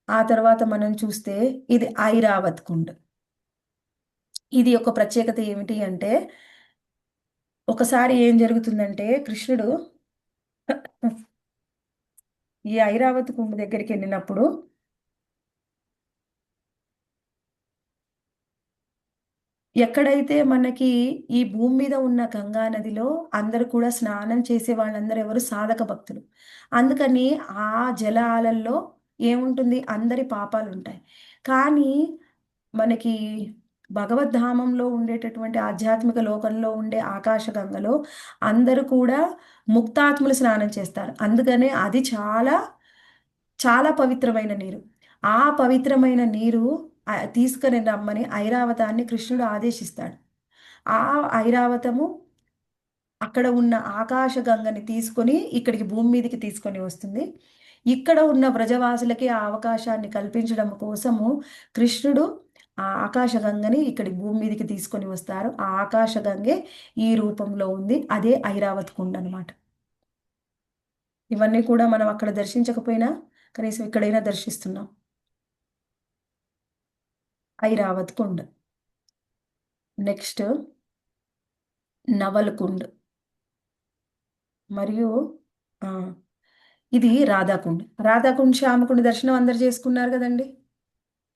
ఆ తర్వాత మనం చూస్తే ఇది ఐరావత్ కుండ్. ఇది ఒక ప్రత్యేకత ఏమిటి అంటే, ఒకసారి ఏం జరుగుతుందంటే కృష్ణుడు ఈ ఐరావత్ కుండ దగ్గరికి వెళ్ళినప్పుడు ఎక్కడైతే మనకి ఈ భూమి మీద ఉన్న గంగా నదిలో అందరూ కూడా స్నానం చేసే వాళ్ళందరూ ఎవరు సాధక భక్తులు. అందుకని ఆ జలాలలో ఏముంటుంది, అందరి పాపాలు ఉంటాయి. కానీ మనకి భగవద్ధామంలో ఉండేటటువంటి ఆధ్యాత్మిక లోకంలో ఉండే ఆకాశగంగలో అందరూ కూడా ముక్తాత్ములు స్నానం చేస్తారు. అందుకనే అది చాలా చాలా పవిత్రమైన నీరు. ఆ పవిత్రమైన నీరు తీసుకొని రమ్మని ఐరావతాన్ని కృష్ణుడు ఆదేశిస్తాడు. ఆ ఐరావతము అక్కడ ఉన్న ఆకాశగంగని తీసుకొని ఇక్కడికి భూమి మీదకి తీసుకొని వస్తుంది. ఇక్కడ ఉన్న వ్రజవాసులకి ఆ అవకాశాన్ని కల్పించడం కోసము కృష్ణుడు ఆ ఆకాశగంగని ఇక్కడి భూమి మీదకి తీసుకొని వస్తారు. ఆ ఆకాశగంగే ఈ రూపంలో ఉంది. అదే ఐరావత్ కుండ అనమాట. ఇవన్నీ కూడా మనం అక్కడ దర్శించకపోయినా కనీసం ఇక్కడైనా దర్శిస్తున్నాం. ఐరావత్ కుండ్. నెక్స్ట్ నవల్కుండ్. మరియు ఆ, ఇది రాధాకుండ్. రాధాకుండ్ శ్యామకుండ్ దర్శనం అందరు చేసుకున్నారు కదండి.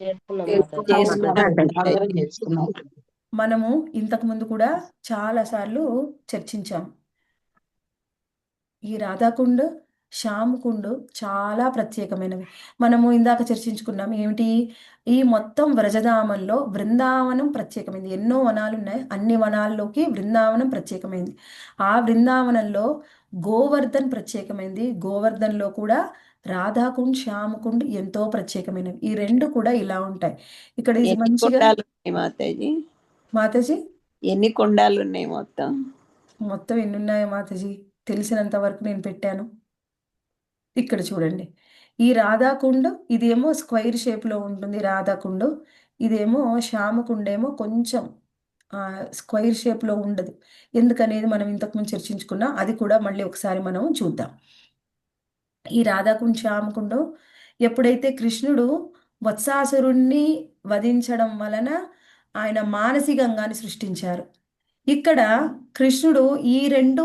చేసుకున్నాం మాతాజీ. మనము ఇంతకు ముందు కూడా చాలా సార్లు చర్చించాం. ఈ రాధాకుండ్ శ్యామకుండ్ చాలా ప్రత్యేకమైనవి. మనము ఇందాక చర్చించుకున్నాం ఏమిటి, ఈ మొత్తం వ్రజధామంలో బృందావనం ప్రత్యేకమైంది. ఎన్నో వనాలు ఉన్నాయి, అన్ని వనాల్లోకి బృందావనం ప్రత్యేకమైంది. ఆ బృందావనంలో గోవర్ధన్ ప్రత్యేకమైంది. గోవర్ధన్లో కూడా రాధాకుండ్ శ్యామకుండ్ ఎంతో ప్రత్యేకమైనవి. ఈ రెండు కూడా ఇలా ఉంటాయి. ఇక్కడ ఇది ఎన్ని మంచిగా కొండాలు ఉన్నాయి మాతాజీ? మాతాజీ ఎన్ని కొండాలు ఉన్నాయి మొత్తం? మొత్తం ఎన్ని ఉన్నాయో మాతాజీ తెలిసినంత వరకు నేను పెట్టాను. ఇక్కడ చూడండి, ఈ రాధాకుండ్ ఇదేమో స్క్వైర్ షేప్లో ఉంటుంది రాధాకుండ్. ఇదేమో శ్యామకుండ్ ఏమో కొంచెం స్క్వైర్ షేప్లో ఉండదు. ఎందుకనేది మనం ఇంతకుముందు చర్చించుకున్నాం. అది కూడా మళ్ళీ ఒకసారి మనం చూద్దాం. ఈ రాధాకుండ్ శ్యామకుండ్ ఎప్పుడైతే కృష్ణుడు వత్సాసురుణ్ణి వధించడం వలన ఆయన మానసికంగాన్ని సృష్టించారు. ఇక్కడ కృష్ణుడు ఈ రెండు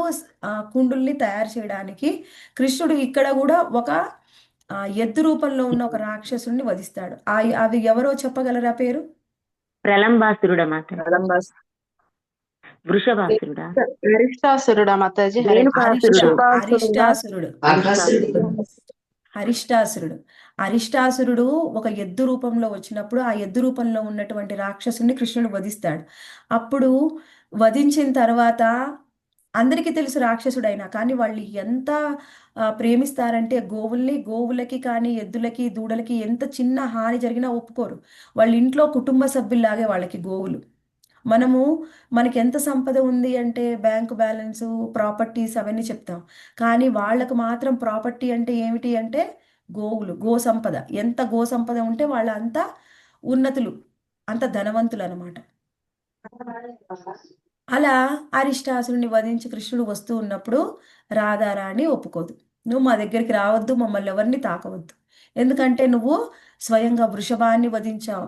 కుండుల్ని తయారు చేయడానికి కృష్ణుడు ఇక్కడ కూడా ఒక ఎద్దు రూపంలో ఉన్న ఒక రాక్షసుని వధిస్తాడు. అవి ఎవరో చెప్పగలరా పేరు? ప్రలంబాసురుడా మాతాజీ? వృషభాసురుడా? అరిష్టాసురుడా మాతాజీ? అరిష్టాసురుడు. అరిష్టాసురుడు ఒక ఎద్దు రూపంలో వచ్చినప్పుడు ఆ ఎద్దు రూపంలో ఉన్నటువంటి రాక్షసుని కృష్ణుడు వధిస్తాడు. అప్పుడు వధించిన తర్వాత అందరికీ తెలుసు రాక్షసుడైనా, కానీ వాళ్ళు ఎంత ప్రేమిస్తారంటే గోవులకి కానీ ఎద్దులకి దూడలకి ఎంత చిన్న హాని జరిగినా ఒప్పుకోరు. వాళ్ళ ఇంట్లో కుటుంబ సభ్యుల్లాగే వాళ్ళకి గోవులు. మనకి ఎంత సంపద ఉంది అంటే బ్యాంకు బ్యాలెన్సు, ప్రాపర్టీస్ అవన్నీ చెప్తాం, కానీ వాళ్ళకు మాత్రం ప్రాపర్టీ అంటే ఏమిటి అంటే గోవులు, గో సంపద. ఎంత గో సంపద ఉంటే వాళ్ళ అంత ఉన్నతులు, అంత ధనవంతులు అనమాట. అలా అరిష్టాసురుని వధించి కృష్ణుడు వస్తూ ఉన్నప్పుడు రాధారాణి ఒప్పుకోదు. నువ్వు మా దగ్గరికి రావద్దు, మమ్మల్ని ఎవరిని తాకవద్దు, ఎందుకంటే నువ్వు స్వయంగా వృషభాన్ని వధించావు.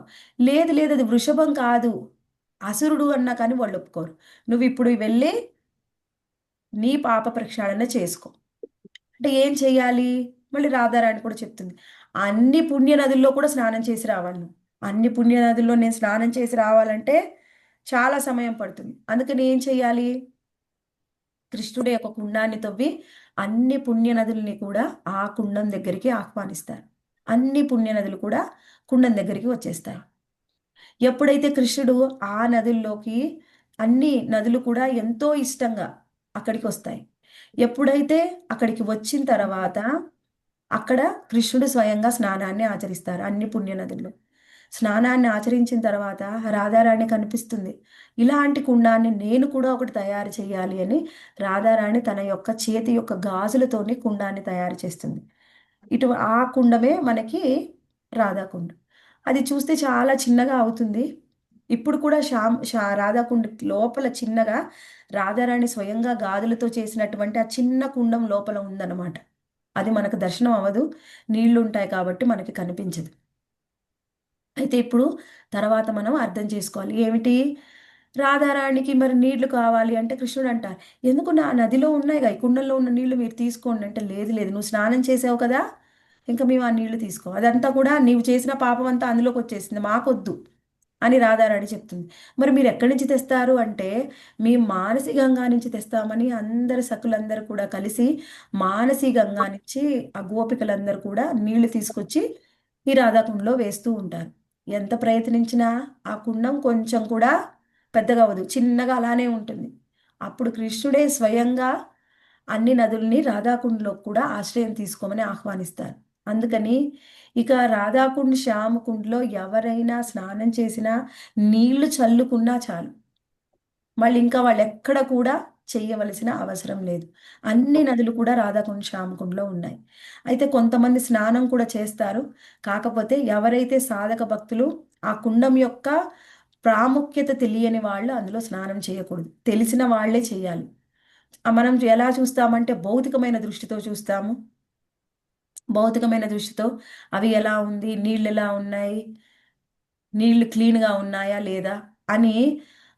లేదు లేదు, అది వృషభం కాదు, అసురుడు అన్నా కానీ వాళ్ళు ఒప్పుకోరు. నువ్వు ఇప్పుడు వెళ్ళి నీ పాప ప్రక్షాళన చేసుకో అంటే ఏం చెయ్యాలి? మళ్ళీ రాధారాణి కూడా చెప్తుంది, అన్ని పుణ్య నదుల్లో కూడా స్నానం చేసి రావాలి. అన్ని పుణ్య నదుల్లో నేను స్నానం చేసి రావాలంటే చాలా సమయం పడుతుంది. అందుకని ఏం చెయ్యాలి? కృష్ణుడే ఒక కుండాన్ని తవ్వి అన్ని పుణ్య నదుల్ని కూడా ఆ కుండం దగ్గరికి ఆహ్వానిస్తారు. అన్ని పుణ్య నదులు కూడా కుండం దగ్గరికి వచ్చేస్తాయి. ఎప్పుడైతే కృష్ణుడు ఆ నదుల్లోకి, అన్ని నదులు కూడా ఎంతో ఇష్టంగా అక్కడికి వస్తాయి. ఎప్పుడైతే అక్కడికి వచ్చిన తర్వాత అక్కడ కృష్ణుడు స్వయంగా స్నానాన్ని ఆచరిస్తారు. అన్ని పుణ్య నదుల్లో స్నానాన్ని ఆచరించిన తర్వాత రాధారాణి కనిపిస్తుంది. ఇలాంటి కుండాన్ని నేను కూడా ఒకటి తయారు చేయాలి అని రాధారాణి తన యొక్క చేతి యొక్క గాజులతోని కుండాన్ని తయారు చేస్తుంది. ఆ కుండమే మనకి రాధాకుండ. అది చూస్తే చాలా చిన్నగా అవుతుంది. ఇప్పుడు కూడా రాధాకుండ లోపల చిన్నగా రాధారాణి స్వయంగా గాజులతో చేసినటువంటి ఆ చిన్న కుండం లోపల ఉందన్నమాట. అది మనకు దర్శనం అవ్వదు, నీళ్లు ఉంటాయి కాబట్టి మనకి కనిపించదు. అయితే ఇప్పుడు తర్వాత మనం అర్థం చేసుకోవాలి ఏమిటి, రాధారాణికి మరి నీళ్లు కావాలి అంటే కృష్ణుడు అంటారు, ఎందుకు నా నదిలో ఉన్నాయిగా, ఈ కుండంలో ఉన్న నీళ్లు మీరు తీసుకోండి అంటే, లేదు లేదు, నువ్వు స్నానం చేసావు కదా, ఇంకా మేము ఆ నీళ్లు తీసుకో, అదంతా కూడా నీవు చేసిన పాపం అంతా అందులోకి వచ్చేసింది, మాకొద్దు అని రాధారాణి చెప్తుంది. మరి మీరు ఎక్కడి నుంచి తెస్తారు అంటే, మీ మానసి గంగా నుంచి తెస్తామని అందరు సకులందరూ కూడా కలిసి మానసి గంగా నుంచి ఆ గోపికలందరూ కూడా నీళ్లు తీసుకొచ్చి ఈ రాధాకుండలో వేస్తూ ఉంటారు. ఎంత ప్రయత్నించినా ఆ కుండం కొంచెం కూడా పెద్దగా అవ్వదు, చిన్నగా అలానే ఉంటుంది. అప్పుడు కృష్ణుడే స్వయంగా అన్ని నదుల్ని రాధాకుండలో కూడా ఆశ్రయం తీసుకోమని ఆహ్వానిస్తారు. అందుకని ఇక రాధాకుండ్ శ్యామకుండ్లో ఎవరైనా స్నానం చేసినా నీళ్లు చల్లుకున్నా చాలు, మళ్ళీ ఇంకా వాళ్ళు ఎక్కడ కూడా చెయ్యవలసిన అవసరం లేదు. అన్ని నదులు కూడా రాధాకుండ్ శ్యామకుండ్లో ఉన్నాయి. అయితే కొంతమంది స్నానం కూడా చేస్తారు. కాకపోతే ఎవరైతే సాధక భక్తులు ఆ కుండం యొక్క ప్రాముఖ్యత తెలియని వాళ్ళు అందులో స్నానం చేయకూడదు, తెలిసిన వాళ్ళే చేయాలి. మనం ఎలా చూస్తామంటే భౌతికమైన దృష్టితో చూస్తాము. భౌతికమైన దృష్టితో అవి ఎలా ఉంది, నీళ్ళు ఎలా ఉన్నాయి, నీళ్లు క్లీన్గా ఉన్నాయా లేదా అని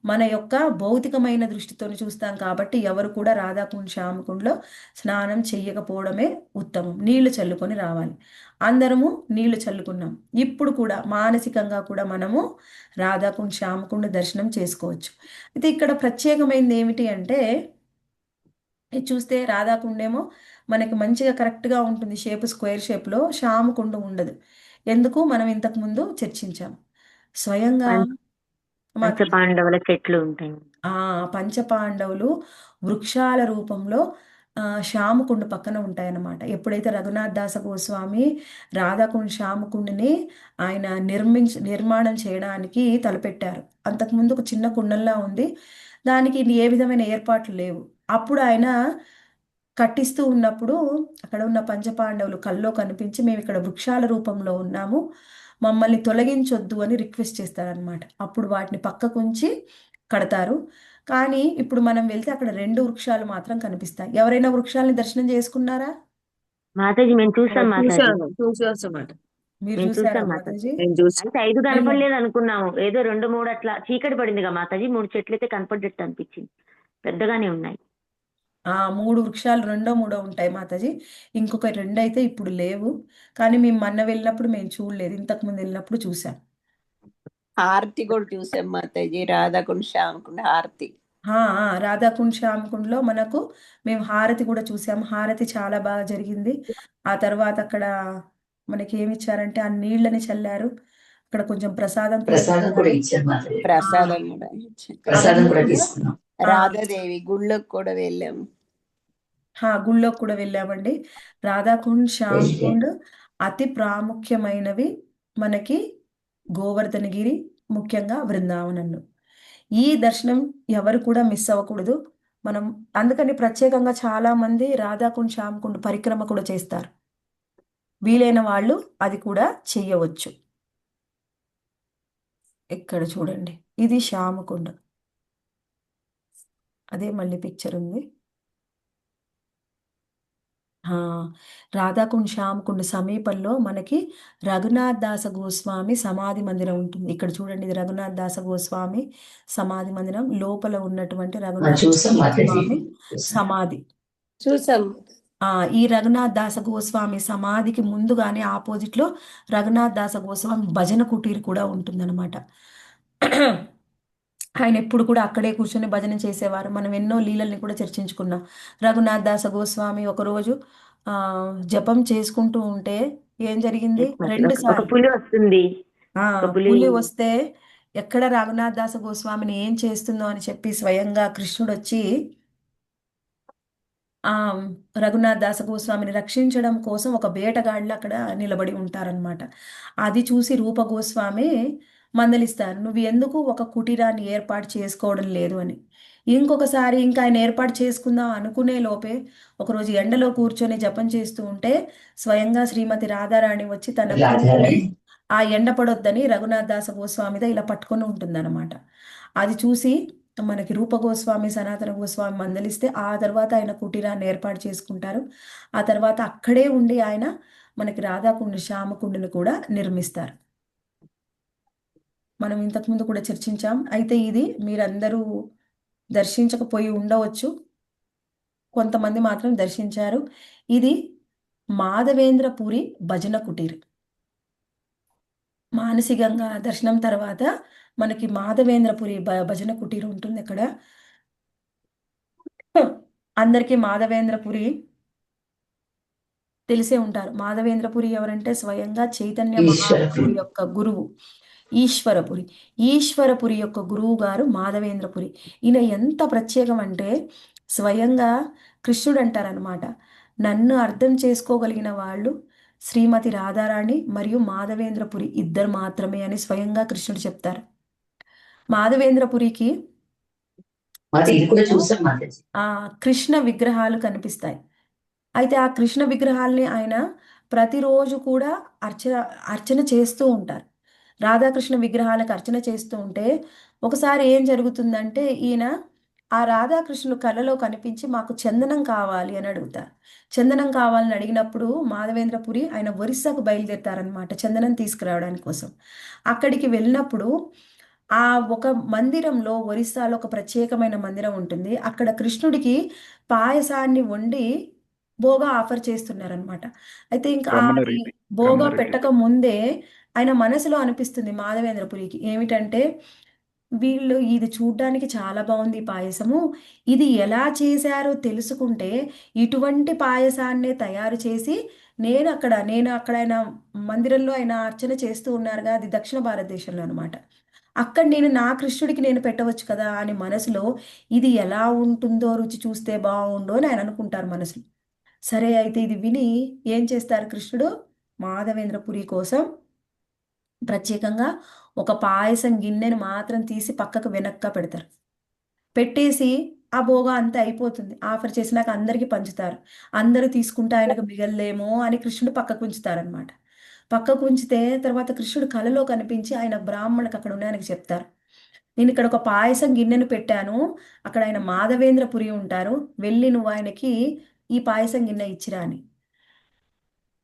మన యొక్క భౌతికమైన దృష్టితో చూస్తాం. కాబట్టి ఎవరు కూడా రాధాకుండ్ శ్యామకుండ్లో స్నానం చెయ్యకపోవడమే ఉత్తమం. నీళ్లు చల్లుకొని రావాలి. అందరము నీళ్లు చల్లుకున్నాం. ఇప్పుడు కూడా మానసికంగా కూడా మనము రాధాకుండ్ శ్యామకుండ్ దర్శనం చేసుకోవచ్చు. అయితే ఇక్కడ ప్రత్యేకమైనది ఏమిటి అంటే, ఇది చూస్తే రాధాకుండ్ ఏమో మనకి మంచిగా కరెక్ట్గా ఉంటుంది, షేప్ స్క్వేర్ షేప్లో. శ్యామకుండ్ ఉండదు. ఎందుకు మనం ఇంతకు ముందు చర్చించాం. స్వయంగా పంచ మాతాజీ పాండవుల చెట్లు ఉంటాయి. ఆ పంచపాండవులు వృక్షాల రూపంలో శ్యామకుండ పక్కన ఉంటాయన్నమాట. ఎప్పుడైతే రఘునాథ్ దాస గోస్వామి రాధాకుండ్ శ్యామకుండిని ఆయన నిర్మాణం చేయడానికి తలపెట్టారు. అంతకుముందు ఒక చిన్న కుండంలా ఉంది, దానికి ఏ విధమైన ఏర్పాట్లు లేవు. అప్పుడు ఆయన కట్టిస్తూ ఉన్నప్పుడు అక్కడ ఉన్న పంచపాండవులు కల్లో కనిపించి, మేము ఇక్కడ వృక్షాల రూపంలో ఉన్నాము, మమ్మల్ని తొలగించొద్దు అని రిక్వెస్ట్ చేస్తారనమాట. అప్పుడు వాటిని పక్కకుంచి కడతారు. కానీ ఇప్పుడు మనం వెళ్తే అక్కడ 2 వృక్షాలు మాత్రం కనిపిస్తాయి. ఎవరైనా వృక్షాలని దర్శనం చేసుకున్నారా? మాతాజీ మేము చూసాం మాతాజీ, చూసి వస్తామాట. మీరు మేము చూసారా చూసాం మాతాజీ. మాతాజీ? నేను చూసి అంటే 5 కనపడలేదు అనుకున్నాము, ఏదో 2, 3 అట్లా చీకటి పడిందిగా మాతాజీ, 3 చెట్లు అయితే కనపడ్డట్టు అనిపించింది, పెద్దగానే ఉన్నాయి. 3 వృక్షాలు 2, 3 ఉంటాయి మాతాజీ. ఇంకొక 2 అయితే ఇప్పుడు లేవు. కానీ మేము మొన్న వెళ్ళినప్పుడు మేము చూడలేదు, ఇంతకు ముందు వెళ్ళినప్పుడు చూసాం. హారతి కూడా చూసాం మాతాజీ, రాధాకుండ శ్యామకుండ హారతి. రాధాకుండ్ శ్యామకుండ్లో మేము హారతి కూడా చూసాం. హారతి చాలా బాగా జరిగింది. ఆ తర్వాత అక్కడ మనకి ఏమి ఇచ్చారంటే ఆ నీళ్ళని చల్లారు. అక్కడ కొంచెం ప్రసాదం కూడా కూడా ఇచ్చారు. ఇచ్చారు మాతాజీ. ప్రసాదం కూడా ఇచ్చాం. ప్రసాదం కూడా అవన్నీ తీసుకున్నాం. రాధాదేవి గుళ్ళకి కూడా వెళ్ళాము. గుళ్ళోకి కూడా వెళ్ళామండి. రాధాకుండ్ శ్యామకుండ్ అతి ప్రాముఖ్యమైనవి మనకి గోవర్ధనగిరి, ముఖ్యంగా బృందావనంలో. ఈ దర్శనం ఎవరు కూడా మిస్ అవ్వకూడదు. మనం అందుకని ప్రత్యేకంగా చాలా మంది రాధాకుండ్ శ్యామకుండ్ పరిక్రమ కూడా చేస్తారు. వీలైన వాళ్ళు అది కూడా చెయ్యవచ్చు. ఇక్కడ చూడండి, ఇది శ్యామకుండ్, అదే మళ్ళీ పిక్చర్ ఉంది. రాధాకుండ్ శ్యామకుండ్ సమీపంలో మనకి రఘునాథ్ దాస గోస్వామి సమాధి మందిరం ఉంటుంది. ఇక్కడ చూడండి, ఇది రఘునాథ్ దాస గోస్వామి సమాధి మందిరం. లోపల ఉన్నటువంటి రఘునాథ్ చూసాం మాతాజీ. గోస్వామి సమాధి. చూసాం. ఈ రఘునాథ్ దాస గోస్వామి సమాధికి ముందుగానే ఆపోజిట్ లో రఘునాథ్ దాస గోస్వామి భజన కుటీర్ కూడా ఉంటుందన్నమాట. ఆయన ఎప్పుడు కూడా అక్కడే కూర్చొని భజన చేసేవారు. మనం ఎన్నో లీలల్ని కూడా చర్చించుకున్నాం. రఘునాథ్ దాస గోస్వామి ఒకరోజు జపం చేసుకుంటూ ఉంటే ఏం జరిగింది? 2 ఒక సార్లు పులి వస్తుంది, ఒక పులి వస్తే ఎక్కడ రఘునాథ్ దాస గోస్వామిని ఏం చేస్తుందో అని చెప్పి స్వయంగా కృష్ణుడు వచ్చి రఘునాథ్ దాస గోస్వామిని రక్షించడం కోసం ఒక వేటగాళ్ళు అక్కడ నిలబడి ఉంటారనమాట. అది చూసి రూప గోస్వామి మందలిస్తారు, నువ్వు ఎందుకు ఒక కుటీరాన్ని ఏర్పాటు చేసుకోవడం లేదు అని. ఇంకొకసారి ఇంకా ఆయన ఏర్పాటు చేసుకుందాం అనుకునే లోపే ఒకరోజు ఎండలో కూర్చొని జపం చేస్తూ ఉంటే స్వయంగా శ్రీమతి రాధారాణి వచ్చి తన కూతుర్ని ఆ ఎండ పడొద్దని రఘునాథ్ దాస గోస్వామితో ఇలా పట్టుకొని ఉంటుందన్నమాట. అది చూసి మనకి రూప గోస్వామి, సనాతన గోస్వామి మందలిస్తే ఆ తర్వాత ఆయన కుటీరాన్ని ఏర్పాటు చేసుకుంటారు. ఆ తర్వాత అక్కడే ఉండి ఆయన మనకి రాధాకుండ్ శ్యామకుండ్ని కూడా నిర్మిస్తారు. మనం ఇంతకుముందు కూడా చర్చించాం. అయితే ఇది మీరందరూ దర్శించకపోయి ఉండవచ్చు, కొంతమంది మాత్రం దర్శించారు. ఇది మాధవేంద్రపురి భజన కుటీర్. మానసికంగా దర్శనం తర్వాత మనకి మాధవేంద్రపురి భజన కుటీర్ ఉంటుంది అక్కడ. అందరికీ మాధవేంద్రపురి తెలిసే ఉంటారు. మాధవేంద్రపురి ఎవరంటే స్వయంగా చైతన్య మహాప్రభు యొక్క గురువు. ఈశ్వరపురి. ఈశ్వరపురి యొక్క గురువు గారు మాధవేంద్రపురి. ఈయన ఎంత ప్రత్యేకం అంటే స్వయంగా కృష్ణుడు అంటారనమాట, నన్ను అర్థం చేసుకోగలిగిన వాళ్ళు శ్రీమతి రాధారాణి మరియు మాధవేంద్రపురి ఇద్దరు మాత్రమే అని స్వయంగా కృష్ణుడు చెప్తారు. మాధవేంద్రపురికి ఆ కృష్ణ విగ్రహాలు కనిపిస్తాయి. అయితే ఆ కృష్ణ విగ్రహాల్ని ఆయన ప్రతిరోజు కూడా అర్చన చేస్తూ ఉంటారు. రాధాకృష్ణ విగ్రహాలకు అర్చన చేస్తూ ఉంటే ఒకసారి ఏం జరుగుతుందంటే ఈయన ఆ రాధాకృష్ణులు కళలో కనిపించి మాకు చందనం కావాలి అని అడుగుతారు. చందనం కావాలని అడిగినప్పుడు మాధవేంద్రపురి ఆయన ఒరిస్సాకు బయలుదేరుతారనమాట చందనం తీసుకురావడానికి కోసం. అక్కడికి వెళ్ళినప్పుడు ఆ ఒక మందిరంలో, ఒరిస్సాలో ఒక ప్రత్యేకమైన మందిరం ఉంటుంది. అక్కడ కృష్ణుడికి పాయసాన్ని వండి భోగా ఆఫర్ చేస్తున్నారనమాట. అయితే ఇంకా రమణ అది రీతి భోగా రమణ రీతి పెట్టక ముందే ఆయన మనసులో అనిపిస్తుంది మాధవేంద్రపురికి ఏమిటంటే, వీళ్ళు ఇది చూడ్డానికి చాలా బాగుంది ఈ పాయసము, ఇది ఎలా చేశారో తెలుసుకుంటే ఇటువంటి పాయసాన్నే తయారు చేసి నేను అక్కడ ఆయన మందిరంలో ఆయన అర్చన చేస్తూ ఉన్నారుగా, అది దక్షిణ భారతదేశంలో అనమాట. అక్కడ నేను నా కృష్ణుడికి నేను పెట్టవచ్చు కదా అని మనసులో, ఇది ఎలా ఉంటుందో రుచి చూస్తే బాగుండు అని ఆయన అనుకుంటారు మనసులో. సరే అయితే ఇది విని ఏం చేస్తారు కృష్ణుడు, మాధవేంద్రపురి కోసం ప్రత్యేకంగా ఒక పాయసం గిన్నెను మాత్రం తీసి పక్కకు వెనక్కా పెడతారు. పెట్టేసి ఆ భోగా అంతా అయిపోతుంది, ఆఫర్ చేసినాక అందరికీ పంచుతారు. అందరూ తీసుకుంటే ఆయనకు మిగలలేమో అని కృష్ణుడు పక్కకు ఉంచుతారనమాట. పక్కకు ఉంచితే తర్వాత కృష్ణుడు కలలో కనిపించి ఆయన బ్రాహ్మణులకు అక్కడ ఉన్న ఆయనకు చెప్తారు, నేను ఇక్కడ ఒక పాయసం గిన్నెను పెట్టాను, అక్కడ ఆయన మాధవేంద్రపురి ఉంటారు, వెళ్ళి నువ్వు ఆయనకి ఈ పాయసం గిన్నె ఇచ్చిరా అని.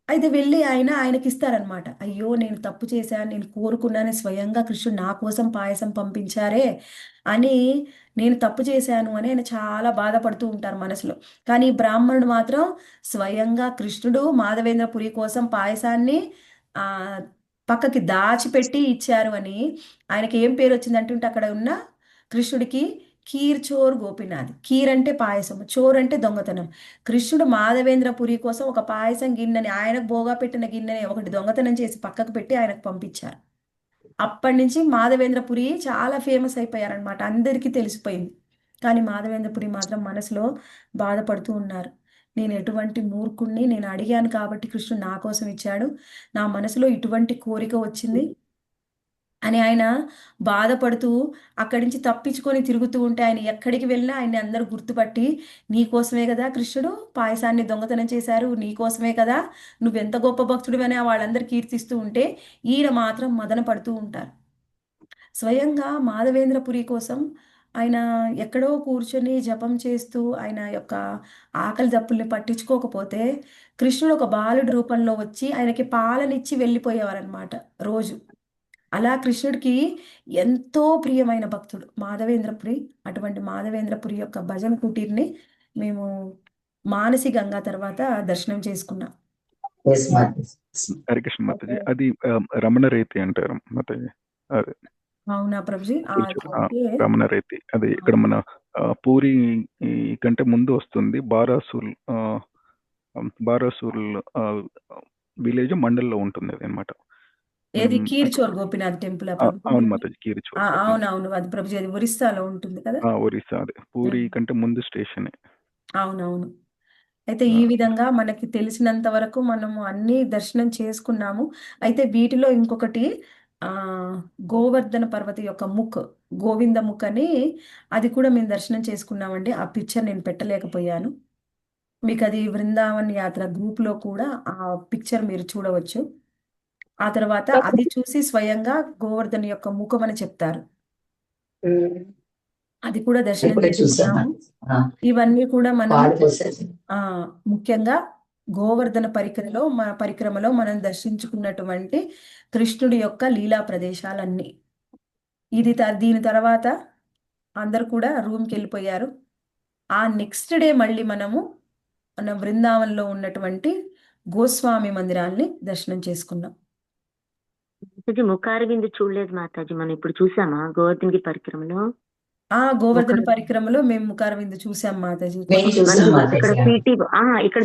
అయితే వెళ్ళి ఆయనకి ఇస్తారనమాట. అయ్యో నేను తప్పు చేశాను, నేను కోరుకున్నాను, స్వయంగా కృష్ణుడు నా కోసం పాయసం పంపించారే అని, నేను తప్పు చేశాను అని ఆయన చాలా బాధపడుతూ ఉంటారు మనసులో. కానీ ఈ బ్రాహ్మణుడు మాత్రం స్వయంగా కృష్ణుడు మాధవేంద్రపురి కోసం పాయసాన్ని ఆ పక్కకి దాచిపెట్టి ఇచ్చారు అని ఆయనకి ఏం పేరు వచ్చిందంటుంటే అక్కడ ఉన్న కృష్ణుడికి కీర్ చోర్ గోపినాథ్. కీర్ అంటే పాయసం, చోర్ అంటే దొంగతనం. కృష్ణుడు మాధవేంద్రపురి కోసం ఒక పాయసం గిన్నెని, ఆయనకు భోగా పెట్టిన గిన్నెని ఒకటి దొంగతనం చేసి పక్కకు పెట్టి ఆయనకు పంపించారు. అప్పటి నుంచి మాధవేంద్రపురి చాలా ఫేమస్ అయిపోయారనమాట, అందరికీ తెలిసిపోయింది. కానీ మాధవేంద్రపురి మాత్రం మనసులో బాధపడుతూ ఉన్నారు, నేను ఎటువంటి మూర్ఖుణ్ణి, నేను అడిగాను కాబట్టి కృష్ణుడు నా కోసం ఇచ్చాడు, నా మనసులో ఇటువంటి కోరిక వచ్చింది అని ఆయన బాధపడుతూ అక్కడి నుంచి తప్పించుకొని తిరుగుతూ ఉంటే, ఆయన ఎక్కడికి వెళ్ళినా ఆయన్ని అందరూ గుర్తుపట్టి, నీకోసమే కదా కృష్ణుడు పాయసాన్ని దొంగతనం చేశారు, నీకోసమే కదా, నువ్వెంత గొప్ప భక్తుడివని వాళ్ళందరూ కీర్తిస్తూ ఉంటే ఈయన మాత్రం మదన పడుతూ ఉంటారు. స్వయంగా మాధవేంద్రపురి కోసం ఆయన ఎక్కడో కూర్చొని జపం చేస్తూ ఆయన యొక్క ఆకలి దప్పుల్ని పట్టించుకోకపోతే కృష్ణుడు ఒక బాలుడి రూపంలో వచ్చి ఆయనకి పాలనిచ్చి వెళ్ళిపోయేవారనమాట రోజు. అలా కృష్ణుడికి ఎంతో ప్రియమైన భక్తుడు మాధవేంద్రపురి. అటువంటి మాధవేంద్రపురి యొక్క భజన కుటీర్ని మేము మానసి గంగా తర్వాత దర్శనం చేసుకున్నాం. హరికృష్ణ మాతాజీ, అది రమణ రీతి అంటారు మాతాజీ. అదే అవునా ప్రభుజీ? కొంచెం ఓకే. రమణ రీతి అది ఇక్కడ మన పూరి కంటే ముందు వస్తుంది. బారాసూల్ విలేజ్ మండల్లో ఉంటుంది అది అనమాట. ఏది కీర్చోర్ గోపినాథ్ టెంపుల్ అవును మాతాజీ, కీర్చోర్. అవునవును, అది ప్రభుజీ అది ఒరిస్సాలో ఉంటుంది కదా. ఒరిస్సా, అదే పూరి కంటే ముందు స్టేషన్. అవునవును. అయితే ఈ విధంగా మనకి తెలిసినంత వరకు మనము అన్ని దర్శనం చేసుకున్నాము. అయితే వీటిలో ఇంకొకటి గోవర్ధన పర్వత యొక్క ముక్, గోవింద ముక్ అని, అది కూడా మేము దర్శనం చేసుకున్నామండి. ఆ పిక్చర్ నేను పెట్టలేకపోయాను మీకు, అది బృందావన్ యాత్ర గ్రూప్ లో కూడా ఆ పిక్చర్ మీరు చూడవచ్చు. ఆ తర్వాత అది చూసి స్వయంగా గోవర్ధన్ యొక్క ముఖం అని చెప్తారు, అది కూడా దర్శనం చేసుకున్నాము. ఇవన్నీ కూడా మనం ముఖ్యంగా గోవర్ధన పరిక్రమలో మనం దర్శించుకున్నటువంటి కృష్ణుడి యొక్క లీలా ప్రదేశాలన్నీ. దీని తర్వాత అందరు కూడా రూమ్కి వెళ్ళిపోయారు. ఆ నెక్స్ట్ డే మళ్ళీ మనము మన బృందావనంలో ఉన్నటువంటి గోస్వామి మందిరాల్ని దర్శనం చేసుకున్నాం. ముఖారవింద్ చూడలేదు మాతాజీ, మనం ఇప్పుడు చూసామా గోవర్ధన పరిక్రమలో? గోవర్ధన పరిక్రమలో మేము ముఖారవింద్ చూసాం మాతాజీ. ఇక్కడ